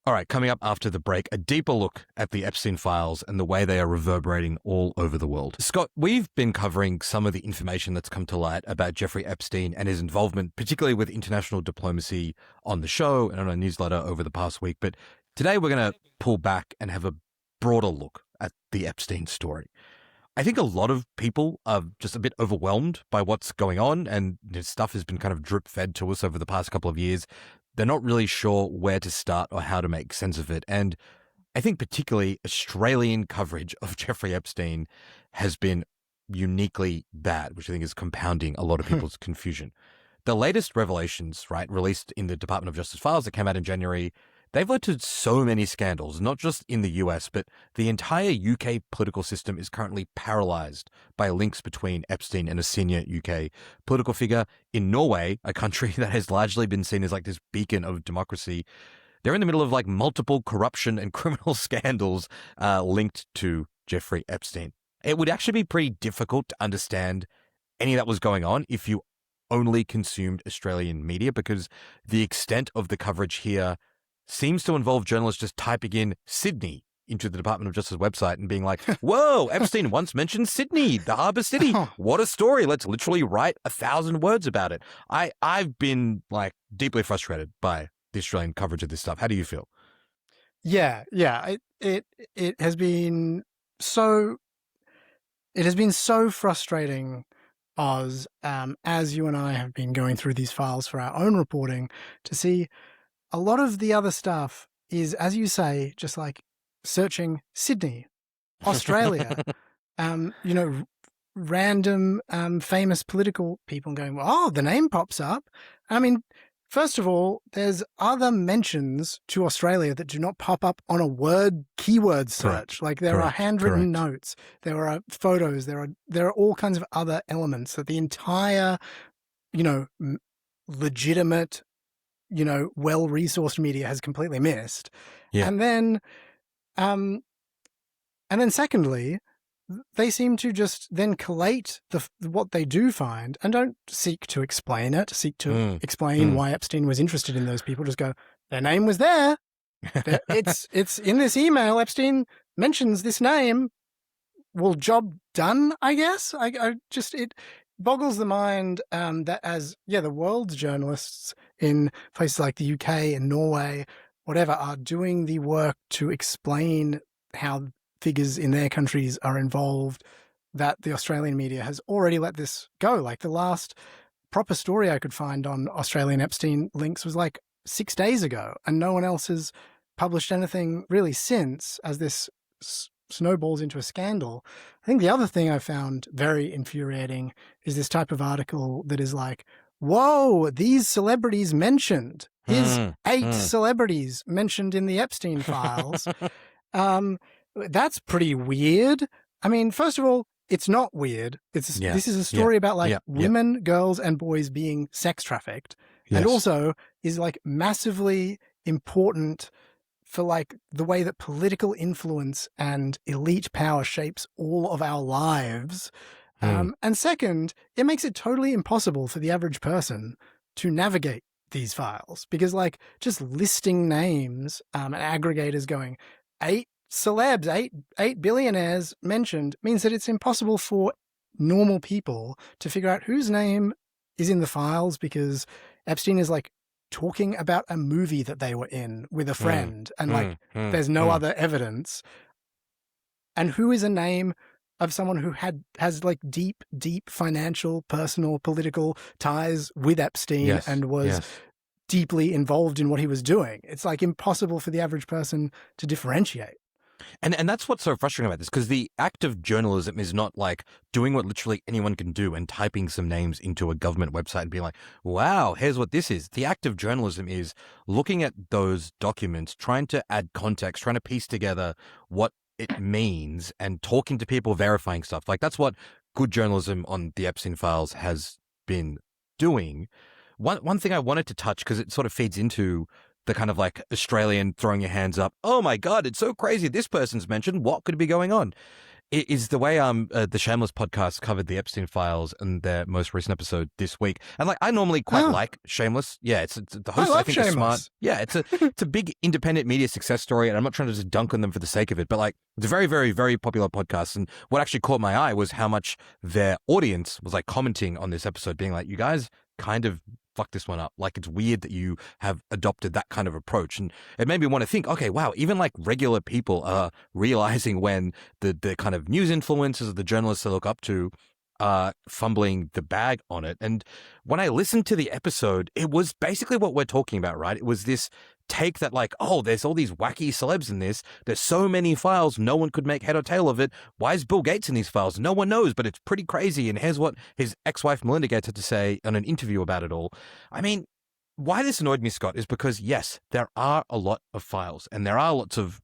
All right, coming up after the break, a deeper look at the Epstein files and the way they are reverberating all over the world. Scott, we've been covering some of the information that's come to light about Jeffrey Epstein and his involvement, particularly with international diplomacy, on the show and on our newsletter over the past week. But today we're going to pull back and have a broader look at the Epstein story. I think a lot of people are just a bit overwhelmed by what's going on, and this stuff has been kind of drip fed to us over the past couple of years. They're not really sure where to start or how to make sense of it. And I think particularly Australian coverage of Jeffrey Epstein has been uniquely bad, which I think is compounding a lot of people's confusion. The latest revelations, released in the Department of Justice files that came out in January, they've led to so many scandals, not just in the US, but the entire UK political system is currently paralyzed by links between Epstein and a senior UK political figure. In Norway, a country that has largely been seen as this beacon of democracy, they're in the middle of multiple corruption and criminal scandals linked to Jeffrey Epstein. It would actually be pretty difficult to understand any of that was going on if you only consumed Australian media, because the extent of the coverage here seems to involve journalists just typing in Sydney into the Department of Justice website and being like, whoa, Epstein once mentioned Sydney, the harbour city. What a story. Let's literally write 1,000 words about it. I've been like deeply frustrated by the Australian coverage of this stuff. How do you feel? Yeah. It has been so frustrating, Oz, as you and I have been going through these files for our own reporting, to see a lot of the other stuff is, as you say, just like searching Sydney, Australia, random famous political people going, oh, the name pops up. I mean, first of all, there's other mentions to Australia that do not pop up on a keyword search. Correct. Like there are handwritten notes, there are photos, there are all kinds of other elements that the entire, legitimate, well-resourced media has completely missed. Yeah. And then secondly, they seem to just then collate what they do find and don't seek to explain it, explain why Epstein was interested in those people. Just go, their name was there. It's in this email. Epstein mentions this name. Well, job done, I guess. It boggles the mind that the world's journalists in places like the UK and Norway, whatever, are doing the work to explain how figures in their countries are involved, that the Australian media has already let this go. Like the last proper story I could find on Australian Epstein links was like 6 days ago, and no one else has published anything really since, as this snowballs into a scandal. I think the other thing I found very infuriating is this type of article that is like, whoa, these celebrities mentioned. Here's 8 celebrities mentioned in the Epstein files. That's pretty weird. I mean, first of all, it's not weird. This is a story about women, girls, and boys being sex trafficked, and also is like massively important for like the way that political influence and elite power shapes all of our lives. And second, it makes it totally impossible for the average person to navigate these files, because like just listing names and aggregators going 8 celebs, eight billionaires mentioned, means that it's impossible for normal people to figure out whose name is in the files, because Epstein is like talking about a movie that they were in with a friend and there's no other evidence. And who is a name of someone who has like deep financial, personal, political ties with Epstein and was deeply involved in what he was doing. It's like impossible for the average person to differentiate. And that's what's so frustrating about this, because the act of journalism is not like doing what literally anyone can do and typing some names into a government website and being like, wow, here's what this is. The act of journalism is looking at those documents, trying to add context, trying to piece together what it means, and talking to people, verifying stuff. Like that's what good journalism on the Epstein files has been doing. One thing I wanted to touch, because it sort of feeds into the kind of like Australian throwing your hands up, oh my God, it's so crazy, this person's mentioned, what could be going on? It is the way the Shameless podcast covered the Epstein files in their most recent episode this week. And like I normally quite like Shameless. Yeah, it's the host, I think, is smart. Yeah, it's a big independent media success story, and I'm not trying to just dunk on them for the sake of it, but like it's a very, very, very popular podcast. And what actually caught my eye was how much their audience was like commenting on this episode, being like, you guys kind of fuck this one up. Like, it's weird that you have adopted that kind of approach. And it made me want to think, okay, wow, even like regular people are realizing when the kind of news influencers, the journalists they look up to, are fumbling the bag on it. And when I listened to the episode, it was basically what we're talking about, right? It was this take that like, oh, there's all these wacky celebs in this. There's so many files. No one could make head or tail of it. Why is Bill Gates in these files? No one knows, but it's pretty crazy. And here's what his ex-wife Melinda Gates had to say in an interview about it all. I mean, why this annoyed me, Scott, is because yes, there are a lot of files and there are lots of,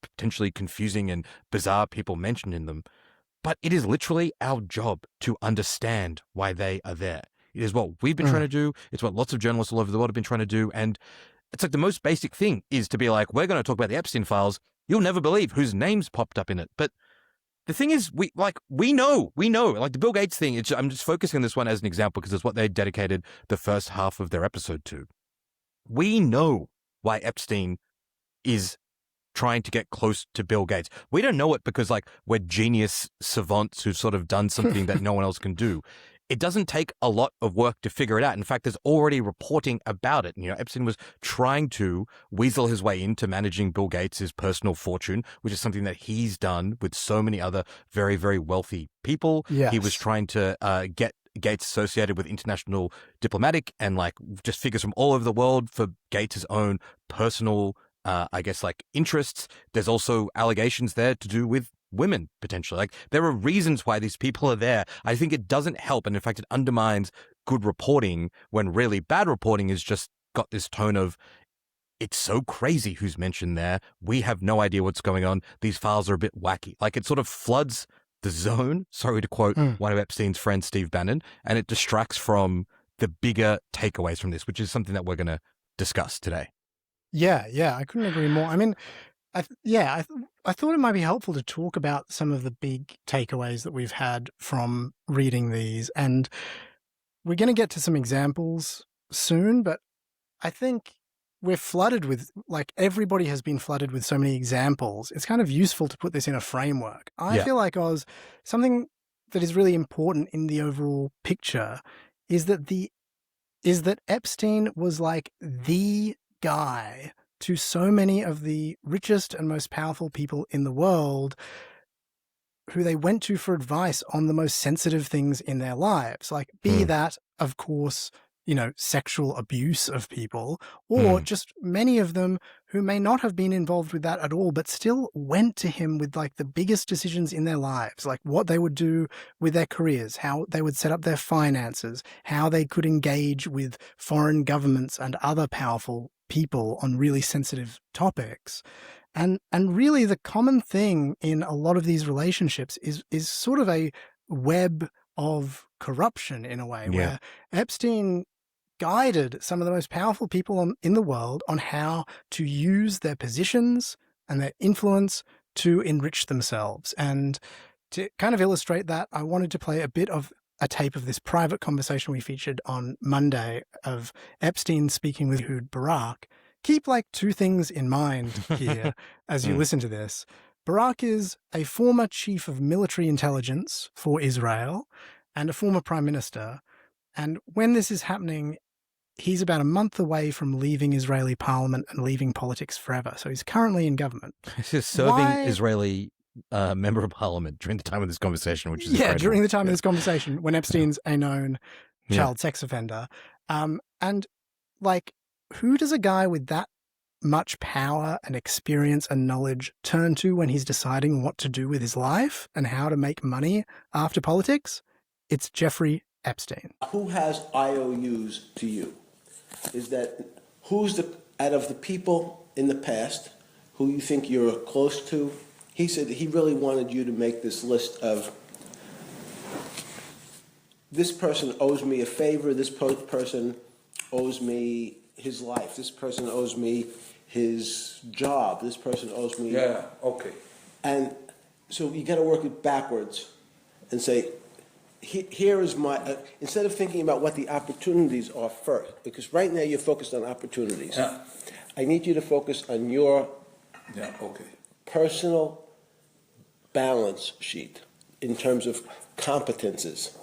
potentially confusing and bizarre people mentioned in them. But it is literally our job to understand why they are there. It is what we've been trying to do. It's what lots of journalists all over the world have been trying to do. And it's like the most basic thing is to be like, we're going to talk about the Epstein files. You'll never believe whose names popped up in it. But the thing is, we know, like the Bill Gates thing, I'm just focusing on this one as an example because it's what they dedicated the first half of their episode to. We know why Epstein is trying to get close to Bill Gates. We don't know it because like we're genius savants who've sort of done something that no one else can do. It doesn't take a lot of work to figure it out. In fact, there's already reporting about it. You know, Epstein was trying to weasel his way into managing Bill Gates' personal fortune, which is something that he's done with so many other very, very wealthy people. Yes. He was trying to get Gates associated with international diplomatic and like just figures from all over the world for Gates' own personal, I guess, like interests. There's also allegations there to do with women, potentially. Like there are reasons why these people are there. I think it doesn't help. And in fact, it undermines good reporting when really bad reporting is just got this tone of, it's so crazy who's mentioned there. We have no idea what's going on. These files are a bit wacky. Like it sort of floods the zone, sorry to quote one of Epstein's friends, Steve Bannon, and it distracts from the bigger takeaways from this, which is something that we're going to discuss today. Yeah, I couldn't agree more. I mean, I thought it might be helpful to talk about some of the big takeaways that we've had from reading these. And we're going to get to some examples soon, but I think we're flooded with, like, everybody has been flooded with so many examples. It's kind of useful to put this in a framework. I feel like, Oz, something that is really important in the overall picture is that Epstein was like the guy to so many of the richest and most powerful people in the world who they went to for advice on the most sensitive things in their lives. Like, be that, of course, you know, sexual abuse of people, or just many of them who may not have been involved with that at all, but still went to him with like the biggest decisions in their lives, like what they would do with their careers, how they would set up their finances, how they could engage with foreign governments and other powerful people on really sensitive topics. And really the common thing in a lot of these relationships is sort of a web of corruption in a way, where Epstein guided some of the most powerful people in the world on how to use their positions and their influence to enrich themselves. And to kind of illustrate that, I wanted to play a bit of a tape of this private conversation we featured on Monday of Epstein speaking with Ehud Barak. Keep like two things in mind here as you listen to this. Barak is a former chief of military intelligence for Israel and a former prime minister. And when this is happening, he's about a month away from leaving Israeli parliament and leaving politics forever. So he's currently in government. He's serving Israeli member of parliament during the time of this conversation, which is incredible. During the time of this conversation, when Epstein's a known child sex offender. And like, who does a guy with that much power and experience and knowledge turn to when he's deciding what to do with his life and how to make money after politics? It's Jeffrey Epstein. Who has IOUs to you? Is that who's out of the people in the past who you think you're close to? He said he really wanted you to make this list of, this person owes me a favor, this person owes me his life, this person owes me his job, this person owes me... Yeah, okay. And so you got to work it backwards and say, here is my... instead of thinking about what the opportunities are first, because right now you're focused on opportunities. Yeah. I need you to focus on your personal balance sheet in terms of competences.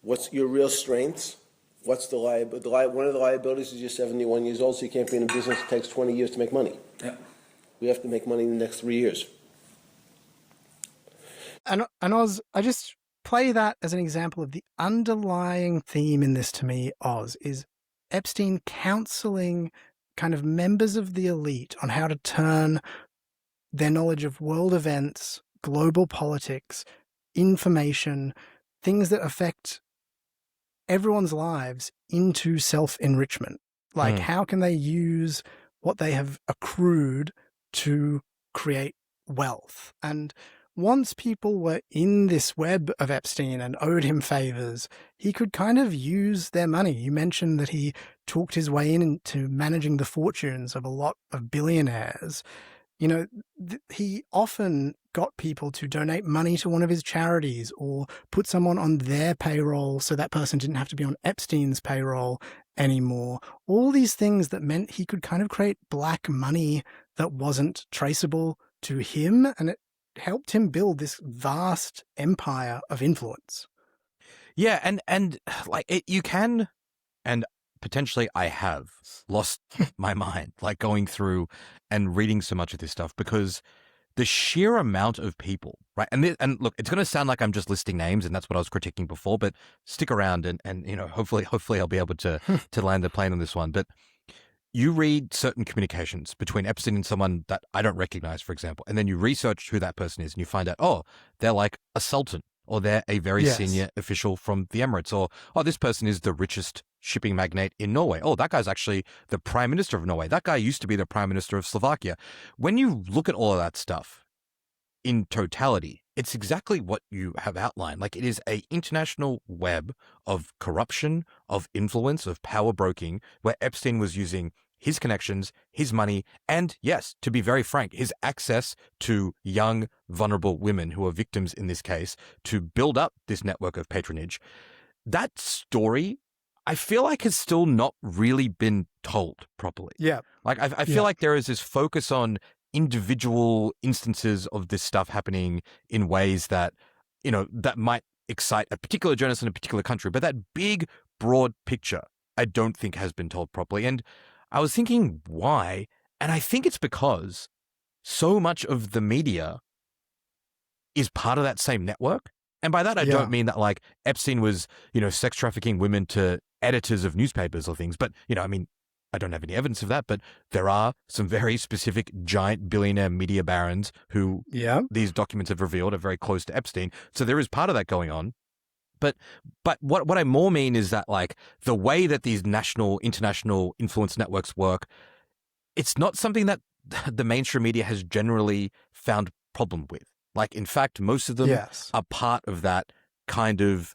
What's your real strengths? What's the liability? One of the liabilities is you're 71 years old, so you can't be in a business that takes 20 years to make money. Yeah. We have to make money in the next 3 years. And Oz, I just play that as an example of the underlying theme in this to me, Oz, is Epstein counseling kind of members of the elite on how to turn their knowledge of world events, global politics, information, things that affect everyone's lives into self-enrichment. Like, how can they use what they have accrued to create wealth? And once people were in this web of Epstein and owed him favors, he could kind of use their money. You mentioned that he talked his way into managing the fortunes of a lot of billionaires. You know, he often got people to donate money to one of his charities or put someone on their payroll so that person didn't have to be on Epstein's payroll anymore. All these things that meant he could kind of create black money that wasn't traceable to him, and it helped him build this vast empire of influence. Yeah, and like you can, and potentially I have lost my mind, like going through and reading so much of this stuff, because the sheer amount of people, right? And look, it's going to sound like I'm just listing names, and that's what I was critiquing before. But stick around, and hopefully I'll be able to land the plane on this one. But you read certain communications between Epstein and someone that I don't recognize, for example, and then you research who that person is, and you find out, oh, they're like a sultan, or they're a very senior official from the Emirates, or oh, this person is the richest shipping magnate in Norway. Oh, that guy's actually the prime minister of Norway. That guy used to be the prime minister of Slovakia. When you look at all of that stuff in totality, it's exactly what you have outlined. Like, it is a international web of corruption, of influence, of power broking, where Epstein was using his connections, his money, and yes, to be very frank, his access to young, vulnerable women who are victims in this case, to build up this network of patronage. That story, I feel like, has still not really been told properly. Yeah. Like, I feel like there is this focus on individual instances of this stuff happening in ways that, that might excite a particular journalist in a particular country. But that big, broad picture, I don't think has been told properly. And I was thinking why, and I think it's because so much of the media is part of that same network. And by that, I don't mean that like Epstein was, sex trafficking women to editors of newspapers or things. But, I don't have any evidence of that, but there are some very specific giant billionaire media barons who these documents have revealed are very close to Epstein. So there is part of that going on. But what I more mean is that, like, the way that these national, international influence networks work, it's not something that the mainstream media has generally found problem with. Like, in fact, most of them are part of that kind of,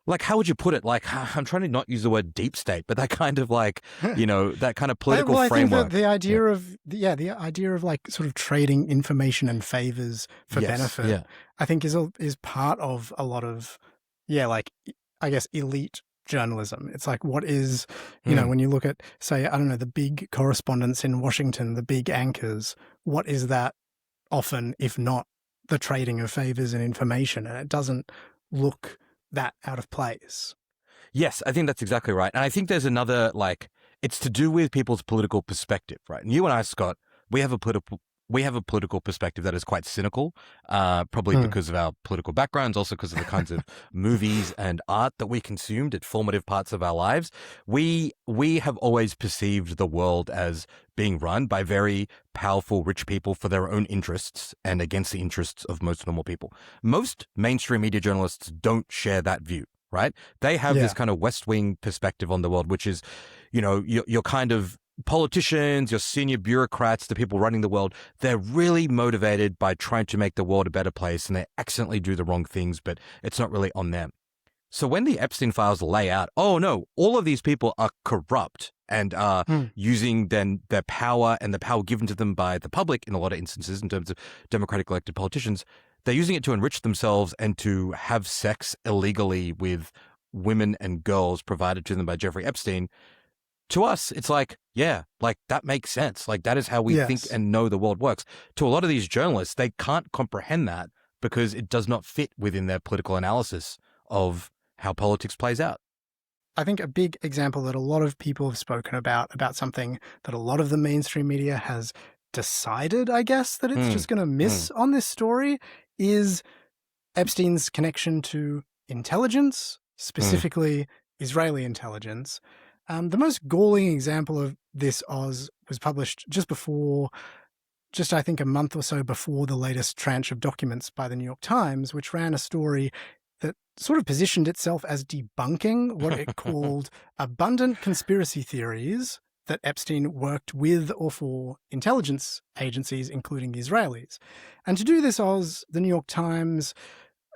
like, how would you put it? Like, I'm trying to not use the word deep state, but that kind of like, that kind of political framework. I think that the idea of the idea of like sort of trading information and favors for benefit, I think is part of a lot of, like, I guess, elite journalism. It's like, what is, when you look at, say, I don't know, the big correspondents in Washington, the big anchors, what is that often, if not the trading of favors and information? And it doesn't look that out of place. Yes, I think that's exactly right. And I think there's another, like, it's to do with people's political perspective, right? And you and I, Scott, we have a political perspective that is quite cynical, probably because of our political backgrounds, also because of the kinds of movies and art that we consumed at formative parts of our lives. We have always perceived the world as being run by very powerful, rich people for their own interests and against the interests of most normal people. Most mainstream media journalists don't share that view, right? They have this kind of West Wing perspective on the world, which is, your kind of politicians, your senior bureaucrats, the people running the world, they're really motivated by trying to make the world a better place, and they accidentally do the wrong things, but it's not really on them. So when the Epstein files lay out, oh no, all of these people are corrupt and are using then their power and the power given to them by the public in a lot of instances in terms of democratic elected politicians, they're using it to enrich themselves and to have sex illegally with women and girls provided to them by Jeffrey Epstein. To us, it's like, that makes sense. Like, that is how we think and know the world works. To a lot of these journalists, they can't comprehend that because it does not fit within their political analysis of how politics plays out. I think a big example that a lot of people have spoken about something that a lot of the mainstream media has decided, I guess, that it's just going to miss on this story is Epstein's connection to intelligence, specifically Israeli intelligence. The most galling example of this, Oz, was published just I think a month or so before the latest tranche of documents by the New York Times, which ran a story that sort of positioned itself as debunking what it called abundant conspiracy theories that Epstein worked with or for intelligence agencies, including the Israelis. And to do this, Oz, the New York Times,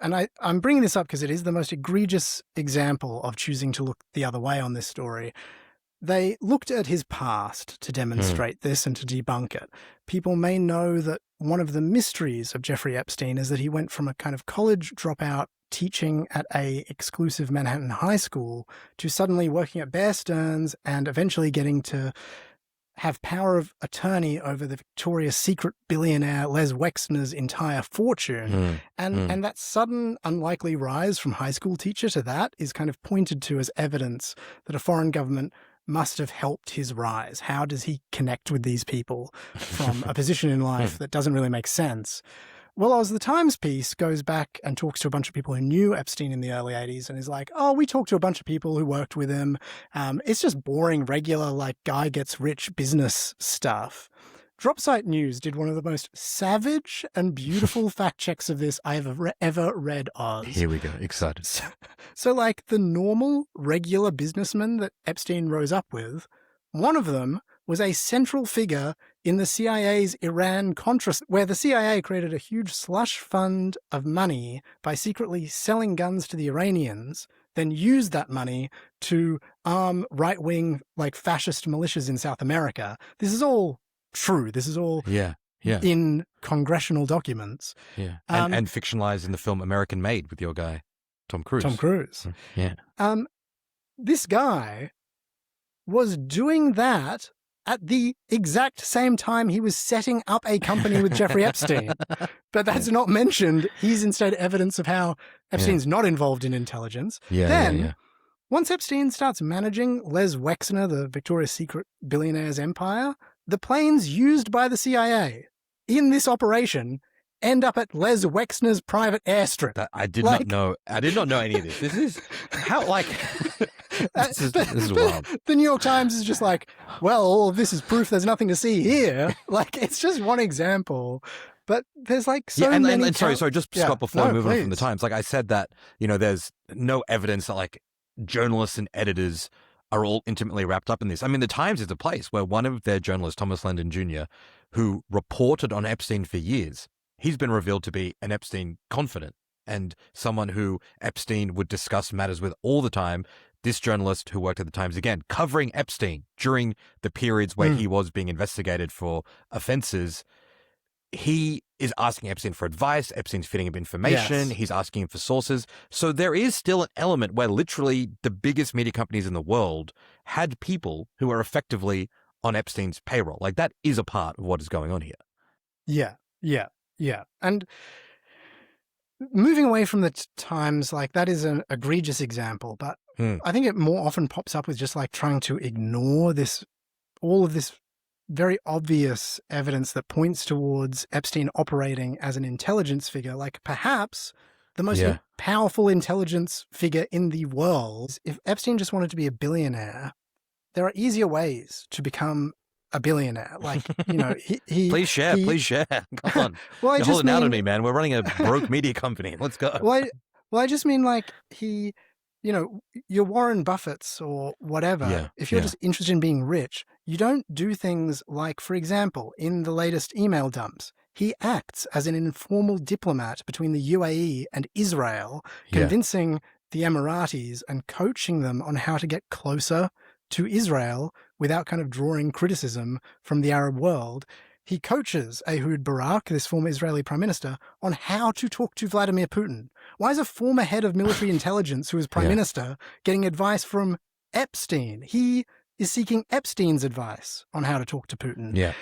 and I'm bringing this up because it is the most egregious example of choosing to look the other way on this story. They looked at his past to demonstrate this and to debunk it. People may know that one of the mysteries of Jeffrey Epstein is that he went from a kind of college dropout teaching at a exclusive Manhattan high school to suddenly working at Bear Stearns and eventually getting to have power of attorney over the Victoria's Secret billionaire Les Wexner's entire fortune. And that sudden, unlikely rise from high school teacher to that is kind of pointed to as evidence that a foreign government must have helped his rise. How does he connect with these people from a position in life that doesn't really make sense? Well, as the Times piece goes back and talks to a bunch of people who knew Epstein in the early 80s and is like, oh, we talked to a bunch of people who worked with him. It's just boring, regular, like, guy gets rich business stuff. Dropsite News did one of the most savage and beautiful fact checks of this I have ever read, Oz. Here we go. Excited. So, like, the normal, regular businessmen that Epstein rose up with, one of them was a central figure in the CIA's Iran-Contra, where the CIA created a huge slush fund of money by secretly selling guns to the Iranians, then used that money to arm right-wing, like, fascist militias in South America. This is all true. This is all in congressional documents. Yeah, and fictionalized in the film American Made with your guy, Tom Cruise. Tom Cruise. Yeah. This guy was doing that at the exact same time he was setting up a company with Jeffrey Epstein. But that's not mentioned. He's instead evidence of how Epstein's not involved in intelligence. Once Epstein starts managing Les Wexner, the Victoria's Secret billionaire's empire, the planes used by the CIA in this operation end up at Les Wexner's private airstrip. I did not know. I did not know any of this. This is how, like, this is wild. The New York Times is just like, well, all of this is proof there's nothing to see here. Like, it's just one example. But there's like so many... And sorry, just Scott, before I move on from the please. Times, like I said that, you know, there's no evidence that like journalists and editors are all intimately wrapped up in this. I mean, the Times is a place where one of their journalists, Thomas Landon Jr., who reported on Epstein for years, he's been revealed to be an Epstein confidant and someone who Epstein would discuss matters with all the time. This journalist who worked at the Times, again, covering Epstein during the periods where he was being investigated for offenses, he is asking Epstein for advice. Epstein's feeding him information. He's asking him for sources. So there is still an element where literally the biggest media companies in the world had people who are effectively on Epstein's payroll. Like, that is a part of what is going on here. Yeah. And moving away from the Times, like, that is an egregious example, but I think it more often pops up with just like trying to ignore all of this very obvious evidence that points towards Epstein operating as an intelligence figure, like perhaps the most powerful intelligence figure in the world. If Epstein just wanted to be a billionaire, there are easier ways to become a billionaire. Like, you know, he Please share. Come on. Well, You're holding out on me, man. We're running a broke media company. Let's go. Well, I just mean like you know, you're Warren Buffett's or whatever. If you're just interested in being rich, you don't do things like, for example, in the latest email dumps, he acts as an informal diplomat between the UAE and Israel, convincing the Emiratis and coaching them on how to get closer to Israel without kind of drawing criticism from the Arab world. He coaches Ehud Barak, this former Israeli prime minister, on how to talk to Vladimir Putin. Why is a former head of military intelligence who is prime minister getting advice from Epstein? He is seeking Epstein's advice on how to talk to Putin.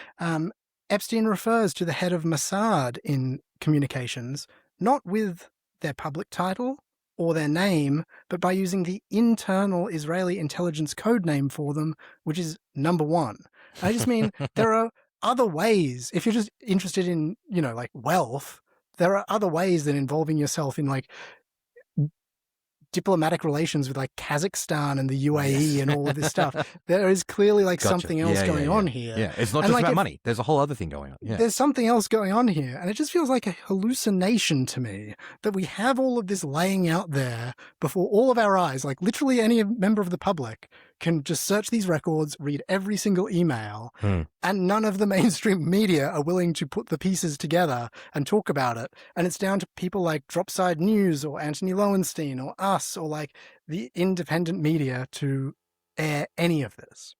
Epstein refers to the head of Mossad in communications, not with their public title or their name, but by using the internal Israeli intelligence code name for them, which is number one. I just mean there are other ways. If you're just interested in, you know, like wealth, there are other ways than involving yourself in like diplomatic relations with like Kazakhstan and the UAE and all of this stuff. There is clearly like something else going on here. Yeah, it's not just about money. There's a whole other thing going on. Yeah. There's something else going on here. And it just feels like a hallucination to me that we have all of this laying out there before all of our eyes. Like literally any member of the public can just search these records, read every single email, and none of the mainstream media are willing to put the pieces together and talk about it. And it's down to people like Dropside News or Anthony Lowenstein or us or like the independent media to air any of this.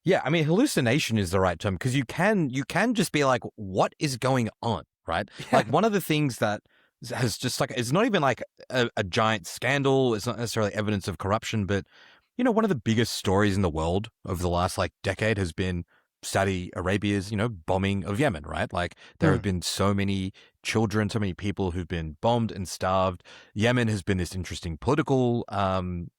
Yeah, I mean, hallucination is the right term because you can just be like, what is going on, right? Like one of the things that has just like, it's not even like a giant scandal. It's not necessarily evidence of corruption, but you know, one of the biggest stories in the world over the last like decade has been Saudi Arabia's, bombing of Yemen, right? Like there have been so many children, so many people who've been bombed and starved. Yemen has been this interesting political climate.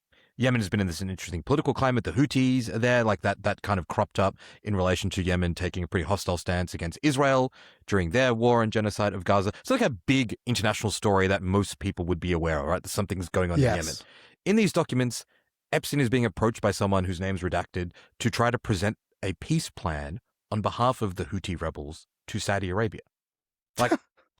The Houthis are there, like that kind of cropped up in relation to Yemen taking a pretty hostile stance against Israel during their war and genocide of Gaza. So like a big international story that most people would be aware of, right? That something's going on in Yemen. In these documents, Epstein is being approached by someone whose name's redacted to try to present a peace plan on behalf of the Houthi rebels to Saudi Arabia. Like,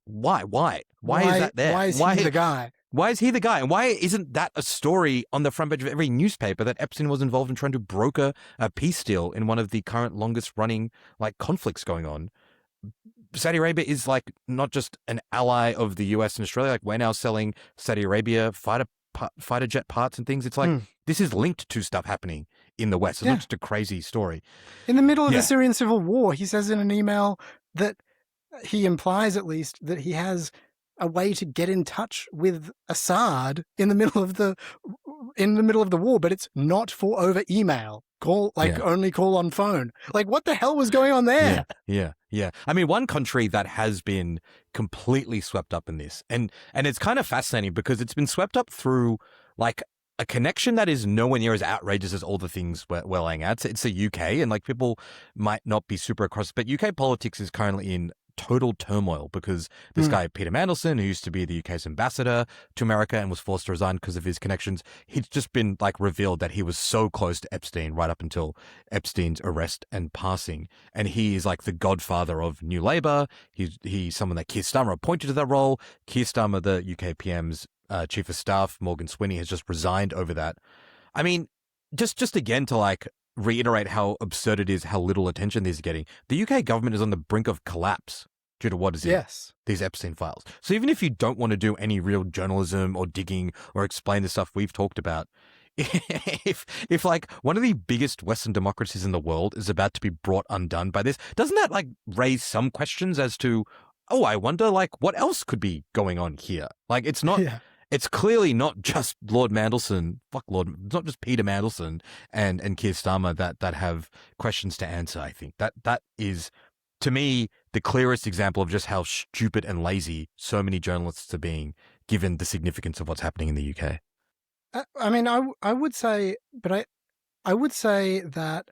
why? Why is that there? Why is he the guy? Why is he the guy? And why isn't that a story on the front page of every newspaper that Epstein was involved in trying to broker a peace deal in one of the current longest running conflicts going on? Saudi Arabia is not just an ally of the US and Australia. Like we're now selling Saudi Arabia fighter jet parts and things. It's this is linked to stuff happening in the West. It's not just a crazy story. In the middle of the Syrian civil war, he says in an email that he implies at least that he has a way to get in touch with Assad in the middle of the war, but it's not for over email. Only call on phone. Like, what the hell was going on there? Yeah. I mean, one country that has been completely swept up in this, and it's kind of fascinating because it's been swept up through a connection that is nowhere near as outrageous as all the things we're laying out. It's the UK, and people might not be super across, but UK politics is currently in total turmoil because this guy, Peter Mandelson, who used to be the UK's ambassador to America and was forced to resign because of his connections, he's just been revealed that he was so close to Epstein right up until Epstein's arrest and passing. And he is the godfather of New Labour. He's someone that Keir Starmer appointed to that role. Keir Starmer, the UK PM's chief of staff, Morgan Swinney, has just resigned over that. I mean, just again to reiterate how absurd it is, how little attention these are getting. The UK government is on the brink of collapse due to what is in these Epstein files. So even if you don't want to do any real journalism or digging or explain the stuff we've talked about, if one of the biggest Western democracies in the world is about to be brought undone by this, doesn't that raise some questions as to, I wonder what else could be going on here? It's not. Yeah. It's clearly not just Lord Mandelson, it's not just Peter Mandelson and Keir Starmer that have questions to answer, I think. That is, to me, the clearest example of just how stupid and lazy so many journalists are being, given the significance of what's happening in the UK. I mean, I would say, but I would say that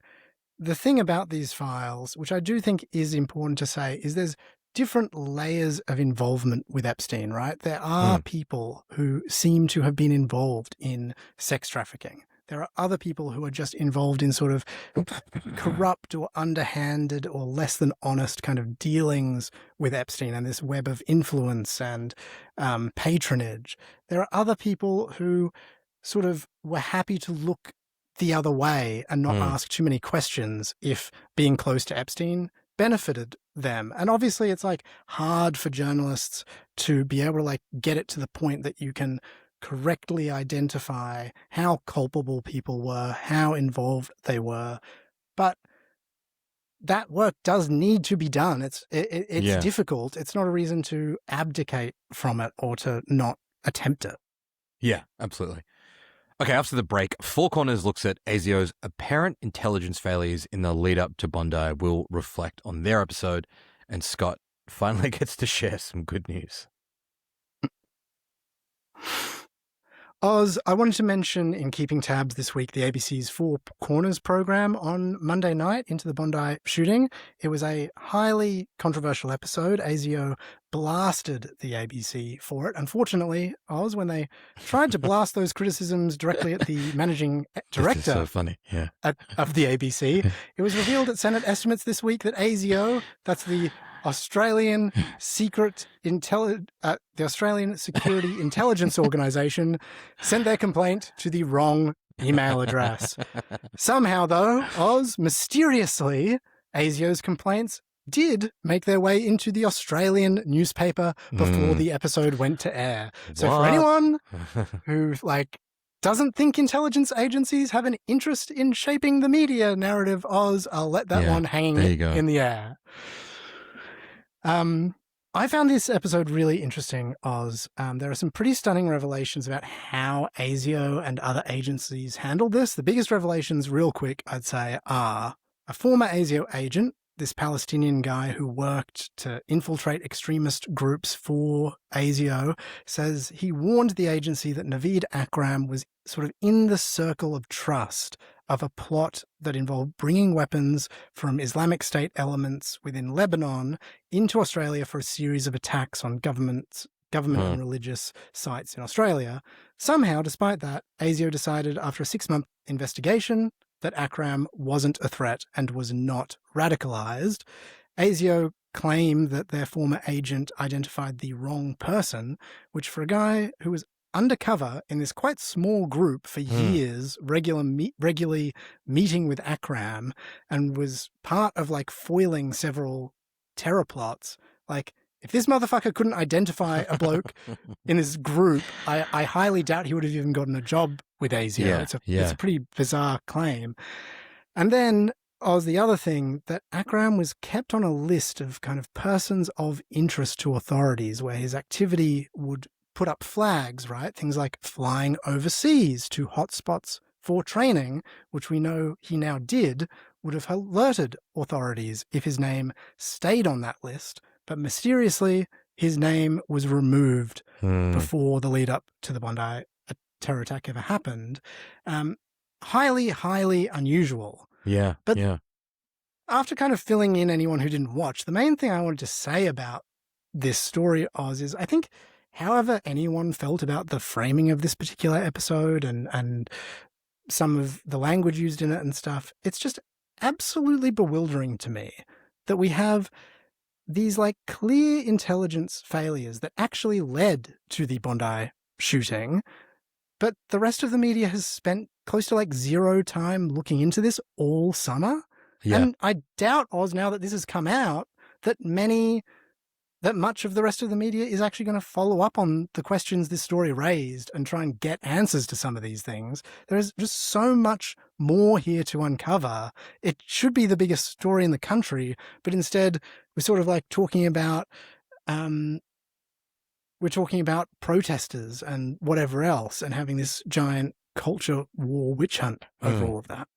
the thing about these files, which I do think is important to say, is there's different layers of involvement with Epstein, right? There are people who seem to have been involved in sex trafficking. There are other people who are just involved in sort of corrupt or underhanded or less than honest kind of dealings with Epstein and this web of influence and patronage. There are other people who sort of were happy to look the other way and not ask too many questions if being close to Epstein benefited them. And obviously it's hard for journalists to be able to get it to the point that you can correctly identify how culpable people were, how involved they were. But that work does need to be done. It's difficult. It's not a reason to abdicate from it or to not attempt it. Yeah, absolutely. Okay, after the break, Four Corners looks at ASIO's apparent intelligence failures in the lead up to Bondi. We'll reflect on their episode, and Scott finally gets to share some good news. Oz, I wanted to mention, in keeping tabs this week, the ABC's Four Corners program on Monday night into the Bondi shooting. It was a highly controversial episode. ASIO blasted the ABC for it. Unfortunately, Oz, when they tried to blast those criticisms directly at the managing director so funny. Yeah. of the ABC, it was revealed at Senate estimates this week that ASIO, that's the Australian the Australian Security Intelligence Organisation, sent their complaint to the wrong email address. Somehow, though, Oz, mysteriously, ASIO's complaints did make their way into the Australian newspaper before the episode went to air. So for anyone who doesn't think intelligence agencies have an interest in shaping the media narrative, Oz, I'll let that one hang in the air. I found this episode really interesting, Oz. There are some pretty stunning revelations about how ASIO and other agencies handled this. The biggest revelations, real quick, I'd say, are A former ASIO agent, this Palestinian guy who worked to infiltrate extremist groups for ASIO, says he warned the agency that Naveed Akram was sort of in the circle of trust of a plot that involved bringing weapons from Islamic State elements within Lebanon into Australia for a series of attacks on government and religious sites in Australia. Somehow, despite that, ASIO decided after a 6-month investigation that Akram wasn't a threat and was not radicalized. ASIO claim that their former agent identified the wrong person, which for a guy who was undercover in this quite small group for years, regularly meeting with Akram and was part of like foiling several terror plots. Like, if this motherfucker couldn't identify a bloke in this group, I highly doubt he would have even gotten a job with ASIO. Yeah, It's a pretty bizarre claim. And then the other thing, that Akram was kept on a list of kind of persons of interest to authorities where his activity would put up flags, right? Things like flying overseas to hotspots for training, which we know he now did, would have alerted authorities if his name stayed on that list. But mysteriously, his name was removed before the lead up to the Bondi terror attack ever happened. Highly, highly unusual. Yeah, But yeah. after kind of filling in anyone who didn't watch, the main thing I wanted to say about this story, Oz, is I think however anyone felt about the framing of this particular episode and some of the language used in it and stuff, it's just absolutely bewildering to me that we have these like clear intelligence failures that actually led to the Bondi shooting, but the rest of the media has spent close to like 0 time looking into this all summer. Yeah. And I doubt, Oz, now that this has come out, that much of the rest of the media is actually going to follow up on the questions this story raised and try and get answers to some of these things. There is just so much more here to uncover. It should be the biggest story in the country, but instead we're sort of like talking about protesters and whatever else and having this giant culture war witch hunt over all of that.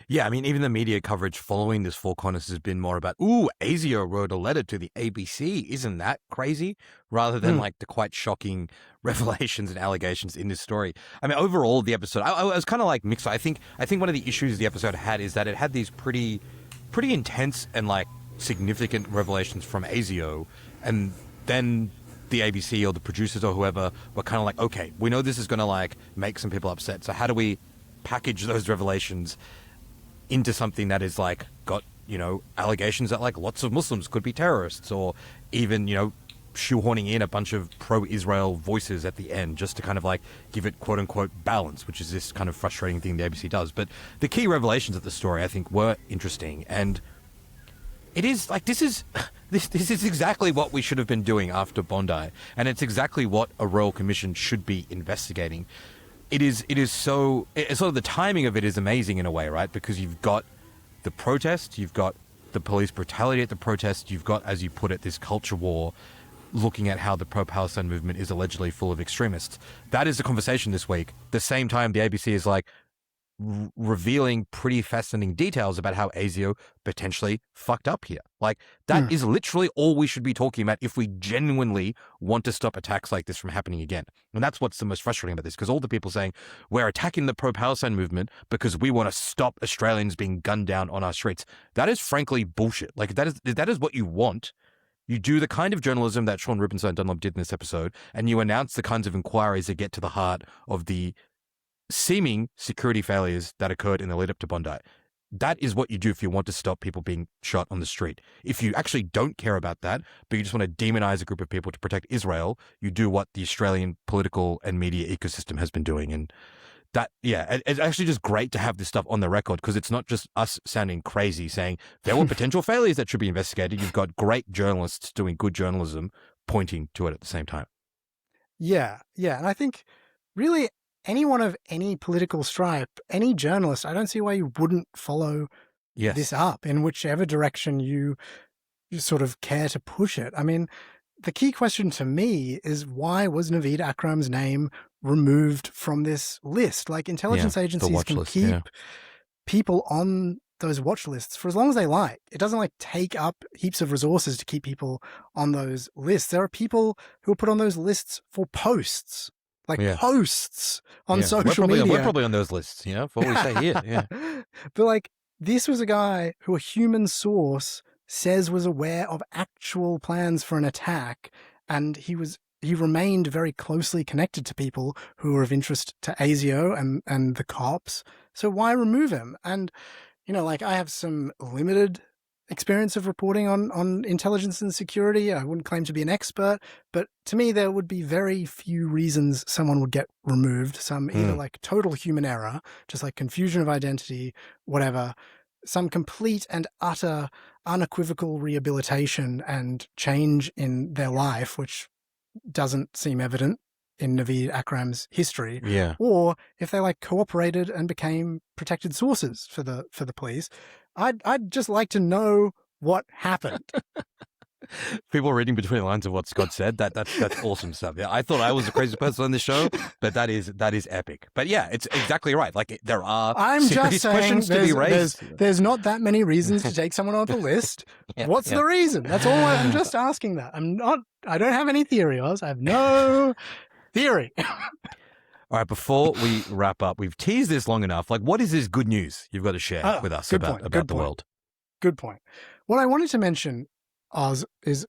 Yeah, I mean, even the media coverage following this Four Corners has been more about, ASIO wrote a letter to the ABC. Isn't that crazy? Rather than like the quite shocking revelations and allegations in this story. I mean, overall, the episode, I was kind of like mixed. I think one of the issues the episode had is that it had these pretty intense and like significant revelations from ASIO, and then the ABC or the producers or whoever were kind of like, okay, we know this is going to like make some people upset. So how do we package those revelations into something that is like got, allegations that like lots of Muslims could be terrorists, or even, shoehorning in a bunch of pro-Israel voices at the end just to kind of like give it quote unquote balance, which is this kind of frustrating thing the ABC does. But the key revelations of the story, I think, were interesting. And it is like, this is exactly what we should have been doing after Bondi. And it's exactly what a Royal Commission should be investigating. It is so, it's sort of the timing of it is amazing in a way, right? Because you've got the protest, you've got the police brutality at the protest, you've got, as you put it, this culture war, looking at how the pro-Palestine movement is allegedly full of extremists. That is the conversation this week. The same time, the ABC is like revealing pretty fascinating details about how ASIO potentially fucked up here. Like, that is literally all we should be talking about if we genuinely want to stop attacks like this from happening again. And that's what's the most frustrating about this, because all the people saying we're attacking the pro-Palestine movement because we want to stop Australians being gunned down on our streets. That is frankly bullshit. Like, that is what you want. You do the kind of journalism that Sean Rubenstein Dunlop did in this episode, and you announce the kinds of inquiries that get to the heart of the seeming security failures that occurred in the lead up to Bondi. That is what you do if you want to stop people being shot on the street. If you actually don't care about that, but you just want to demonize a group of people to protect Israel, you do what the Australian political and media ecosystem has been doing. And that, yeah, it's actually just great to have this stuff on the record, because it's not just us sounding crazy saying there were potential failures that should be investigated. You've got great journalists doing good journalism pointing to it at the same time. Yeah. And I think really anyone of any political stripe, any journalist, I don't see why you wouldn't follow this up in whichever direction you sort of care to push it. I mean, the key question to me is, why was Naveed Akram's name removed from this list? Like, intelligence agencies can keep people on those watch lists for as long as they like. It doesn't like take up heaps of resources to keep people on those lists. There are people who are put on those lists for posts, posts on social media. We're probably on those lists, for what we say here. Yeah. But like, this was a guy who a human source says was aware of actual plans for an attack, and he remained very closely connected to people who were of interest to ASIO and the cops. So why remove him? And I have some limited experience of reporting on intelligence and security. I wouldn't claim to be an expert, but to me, there would be very few reasons someone would get removed. Some either like total human error, just like confusion of identity, whatever, some complete and utter unequivocal rehabilitation and change in their life, which doesn't seem evident in Naveed Akram's history, or if they like cooperated and became protected sources for the police. I'd just like to know what happened. People reading between the lines of what Scott said, that's awesome stuff. Yeah, I thought I was the crazy person on this show, but that is epic. But yeah, it's exactly right. Like there are serious questions to be raised. There's not that many reasons to take someone off the list. What's the reason? That's all. I'm just asking that. I don't have any theory, Oz. I have no theory. All right, before we wrap up, we've teased this long enough. Like, what is this good news you've got to share with us about the world? Good point. What I wanted to mention, Oz, is...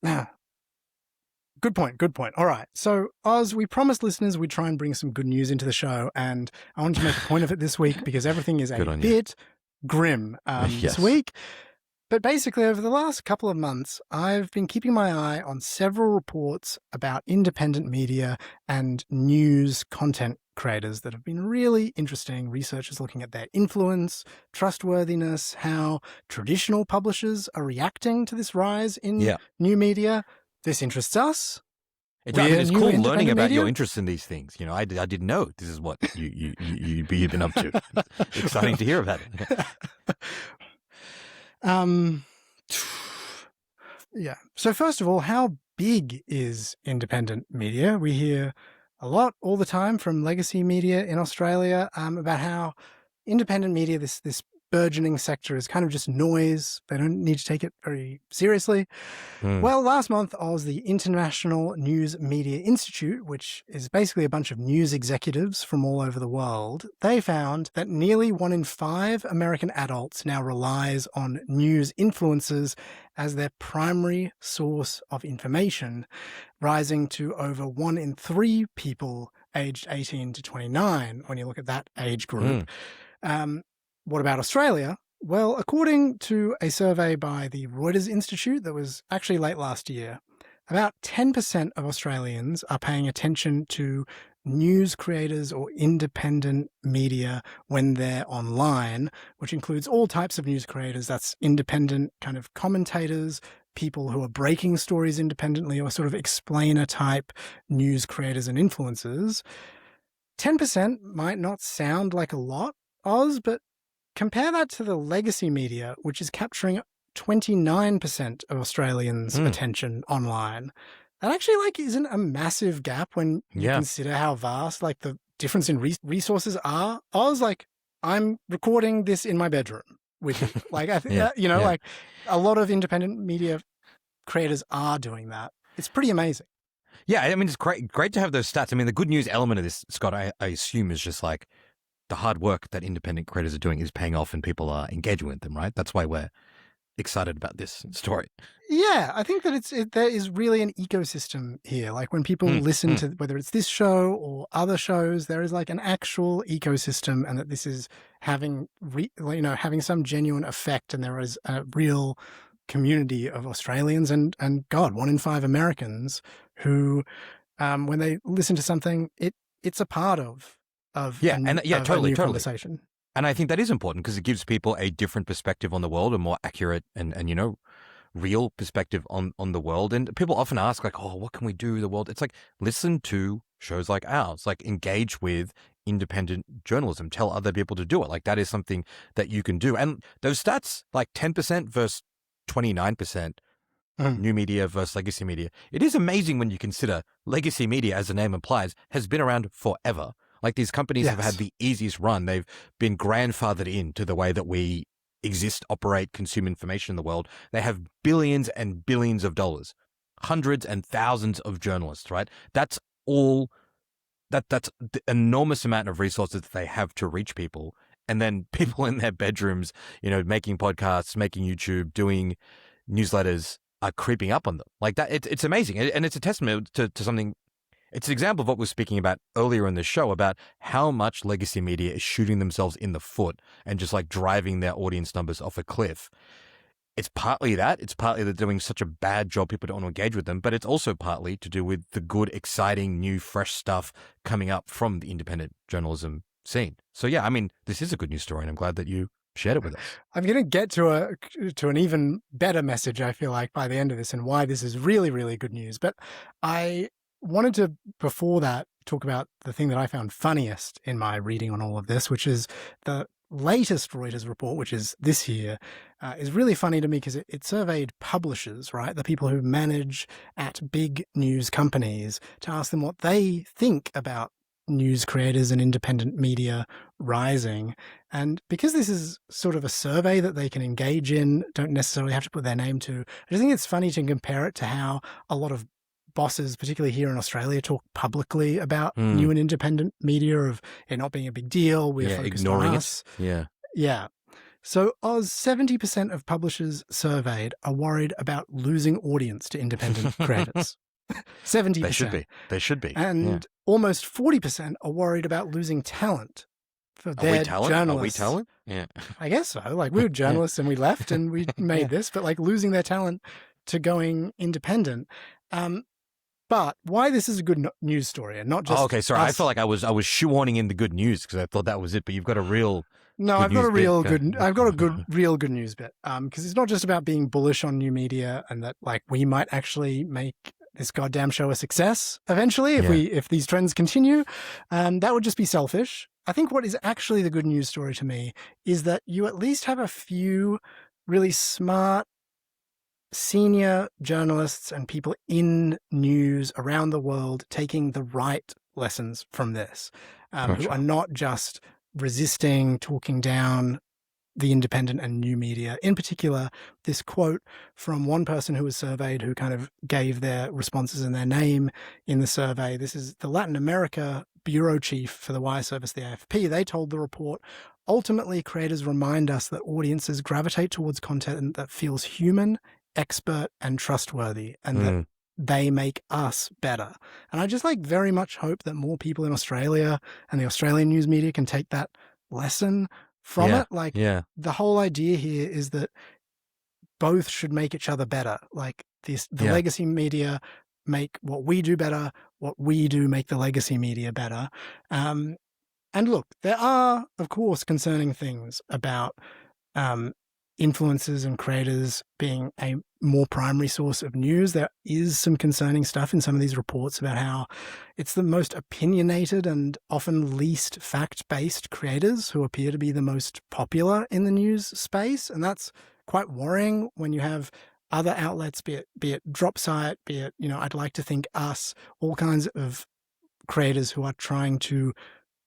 Good point. All right. So, Oz, we promised listeners we'd try and bring some good news into the show, and I wanted to make a point of it this week because everything is a bit grim this week. But basically, over the last couple of months, I've been keeping my eye on several reports about independent media and news content creators that have been really interesting. Researchers looking at their influence, trustworthiness, how traditional publishers are reacting to this rise in new media. This interests us. It's cool learning about your interest in these things. I didn't know this is what you've been up to. Exciting to hear about it. So first of all, how big is independent media? We hear a lot all the time from legacy media in Australia about how independent media, this burgeoning sector, is kind of just noise. They don't need to take it very seriously. Well, last month, Oz, the International News Media Institute, which is basically a bunch of news executives from all over the world, they found that nearly 1 in 5 American adults now relies on news influencers as their primary source of information, rising to over 1 in 3 people aged 18 to 29 when you look at that age group. What about Australia? Well, according to a survey by the Reuters Institute that was actually late last year, about 10% of Australians are paying attention to news creators or independent media when they're online, which includes all types of news creators. That's independent kind of commentators, people who are breaking stories independently, or sort of explainer type news creators and influencers. 10% might not sound like a lot, Oz, but compare that to the legacy media, which is capturing 29% of Australians' attention online. That actually isn't a massive gap when you consider how vast the difference in resources are. Oz, I'm recording this in my bedroom with you. I think a lot of independent media creators are doing that. It's pretty amazing. Yeah, I mean, it's great to have those stats. I mean, the good news element of this, Scott, I assume is just the hard work that independent creators are doing is paying off and people are engaging with them, right? That's why we're excited about this story. Yeah, I think that there is really an ecosystem here. When people listen to, whether it's this show or other shows, there is an actual ecosystem, and that this is having some genuine effect, and there is a real community of Australians and 1 in 5 Americans who, when they listen to something, it's a part of totally conversation. And I think that is important because it gives people a different perspective on the world, a more accurate and real perspective on the world. And people often ask what can we do with the world? It's listen to shows like ours, engage with independent journalism, tell other people to do it. That is something that you can do. And those stats, 10% versus 29%, new media versus legacy media. It is amazing when you consider legacy media, as the name implies, has been around forever. These companies have had the easiest run. They've been grandfathered into the way that we exist, operate, consume information in the world. They have billions and billions of dollars, hundreds and thousands of journalists, right? That's all that's the enormous amount of resources that they have to reach people. And then people in their bedrooms, making podcasts, making YouTube, doing newsletters are creeping up on them like that. It's amazing. And it's a testament to something. It's an example of what we were speaking about earlier in the show about how much legacy media is shooting themselves in the foot and just like driving their audience numbers off a cliff. It's partly that. It's partly they're doing such a bad job, people don't want to engage with them, but it's also partly to do with the good, exciting, new, fresh stuff coming up from the independent journalism scene. So yeah, I mean, this is a good news story, and I'm glad that you shared it with us. I'm going to get to an even better message, I feel like, by the end of this, and why this is really, really good news. But I wanted to, before that, talk about the thing that I found funniest in my reading on all of this, which is the latest Reuters report, which is this year, is really funny to me because it surveyed publishers, right? The people who manage at big news companies, to ask them what they think about news creators and independent media rising. And because this is sort of a survey that they can engage in, don't necessarily have to put their name to, I just think it's funny to compare it to how a lot of bosses, particularly here in Australia, talk publicly about new and independent media, of it not being a big deal. We're focused ignoring on us. Yeah. So 70% of publishers surveyed are worried about losing audience to independent creators. 70%. They should be. And almost 40% are worried about losing talent for their journalists. Are we talent? Yeah. I guess so. Like, we were journalists and we left and we made this, but like losing their talent to going independent. But why this is a good news story and not just okay, sorry. us. I felt like I was shoehorning in the good news because I thought that was it, but you've got a real I've got a real good news bit. Because it's not just about being bullish on new media and that like we might actually make this goddamn show a success eventually if these trends continue. That would just be selfish. I think what is actually the good news story to me is that you at least have a few really smart senior journalists and people in news around the world taking the right lessons from this, who are not just resisting, talking down the independent and new media. In particular, this quote from one person who was surveyed who kind of gave their responses and their name in the survey. This is the Latin America bureau chief for the wire service, the AFP. They told the report, ultimately, creators remind us that audiences gravitate towards content that feels human, expert, and trustworthy, and that they make us better. And I just very much hope that more people in Australia and the Australian news media can take that lesson from it. The whole idea here is that both should make each other better. Like the legacy media make what we do better, what we do make the legacy media better. And look, there are, of course, concerning things about influencers and creators being a more primary source of news. There is some concerning stuff in some of these reports about how it's the most opinionated and often least fact-based creators who appear to be the most popular in the news space. And that's quite worrying when you have other outlets, be it Dropsite, be it, I'd like to think us, all kinds of creators who are trying to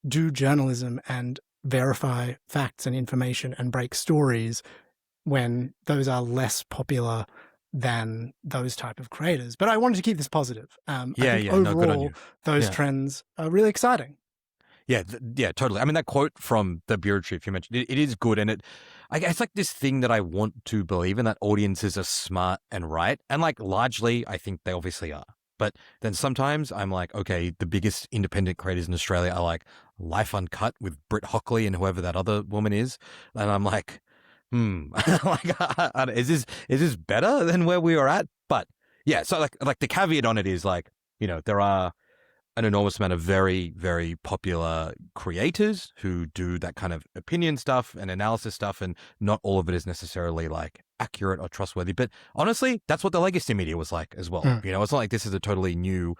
do journalism and verify facts and information and break stories, when those are less popular than those type of creators. But I wanted to keep this positive. Overall, those trends are really exciting. Yeah, totally. I mean, that quote from the bureau chief you mentioned, it is good. And it's like this thing that I want to believe in, that audiences are smart and right. And largely, I think they obviously are. But then sometimes I'm like, okay, the biggest independent creators in Australia are like Life Uncut with Britt Hockley and whoever that other woman is. And I'm like, is this better than where we were at? But yeah, so like the caveat on it is there are an enormous amount of very, very popular creators who do that kind of opinion stuff and analysis stuff, and not all of it is necessarily accurate or trustworthy. But honestly, that's what the legacy media was like as well. It's not like this is a totally new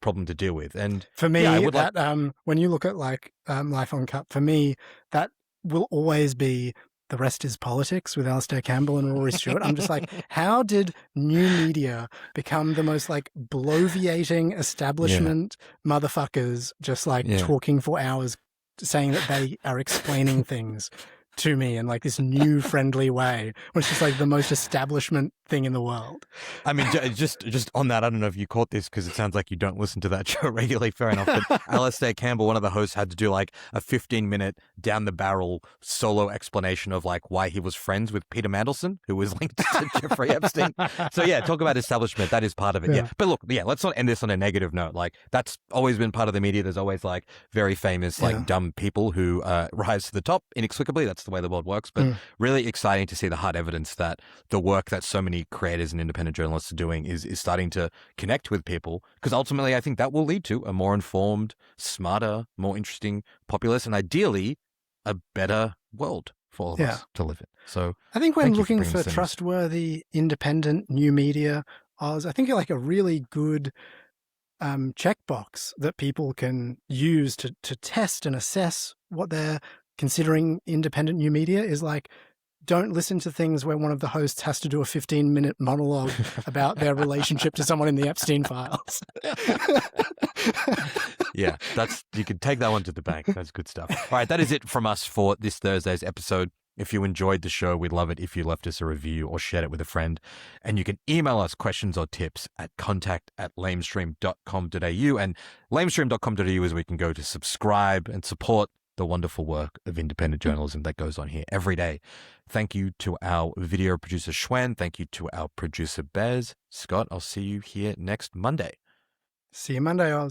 problem to deal with. And for me, when you look at Life Uncut, for me, that will always be The Rest is Politics with Alastair Campbell and Rory Stewart. I'm just like, how did new media become the most bloviating establishment motherfuckers just talking for hours, saying that they are explaining things to me in like this new friendly way, where it's just like the most establishment thing in the world. I mean, just on that, I don't know if you caught this because it sounds like you don't listen to that show regularly. Fair enough. But Alastair Campbell, one of the hosts, had to do like a 15-minute down the barrel solo explanation of like why he was friends with Peter Mandelson, who was linked to Jeffrey Epstein. So yeah, talk about establishment. That is part of it. Yeah. But look, yeah, let's not end this on a negative note. Like that's always been part of the media. There's always like very famous, like dumb people who rise to the top inexplicably. That's the way the world works. But really exciting to see the hard evidence that the work that so many creators and independent journalists are doing is starting to connect with people, because ultimately I think that will lead to a more informed, smarter, more interesting populace, and ideally a better world for all of us to live in. So I think when looking for trustworthy, independent new media, I think like a really good checkbox that people can use to test and assess what they're considering independent new media is like, don't listen to things where one of the hosts has to do a 15-minute monologue about their relationship to someone in the Epstein files. Yeah, you can take that one to the bank. That's good stuff. All right, that is it from us for this Thursday's episode. If you enjoyed the show, we'd love it if you left us a review or shared it with a friend. And you can email us questions or tips at contact@lamestream.com.au. And lamestream.com.au is where you can go to subscribe and support the wonderful work of independent journalism that goes on here every day. Thank you to our video producer, Schwen. Thank you to our producer, Bez. Scott, I'll see you here next Monday. See you Monday, Oz.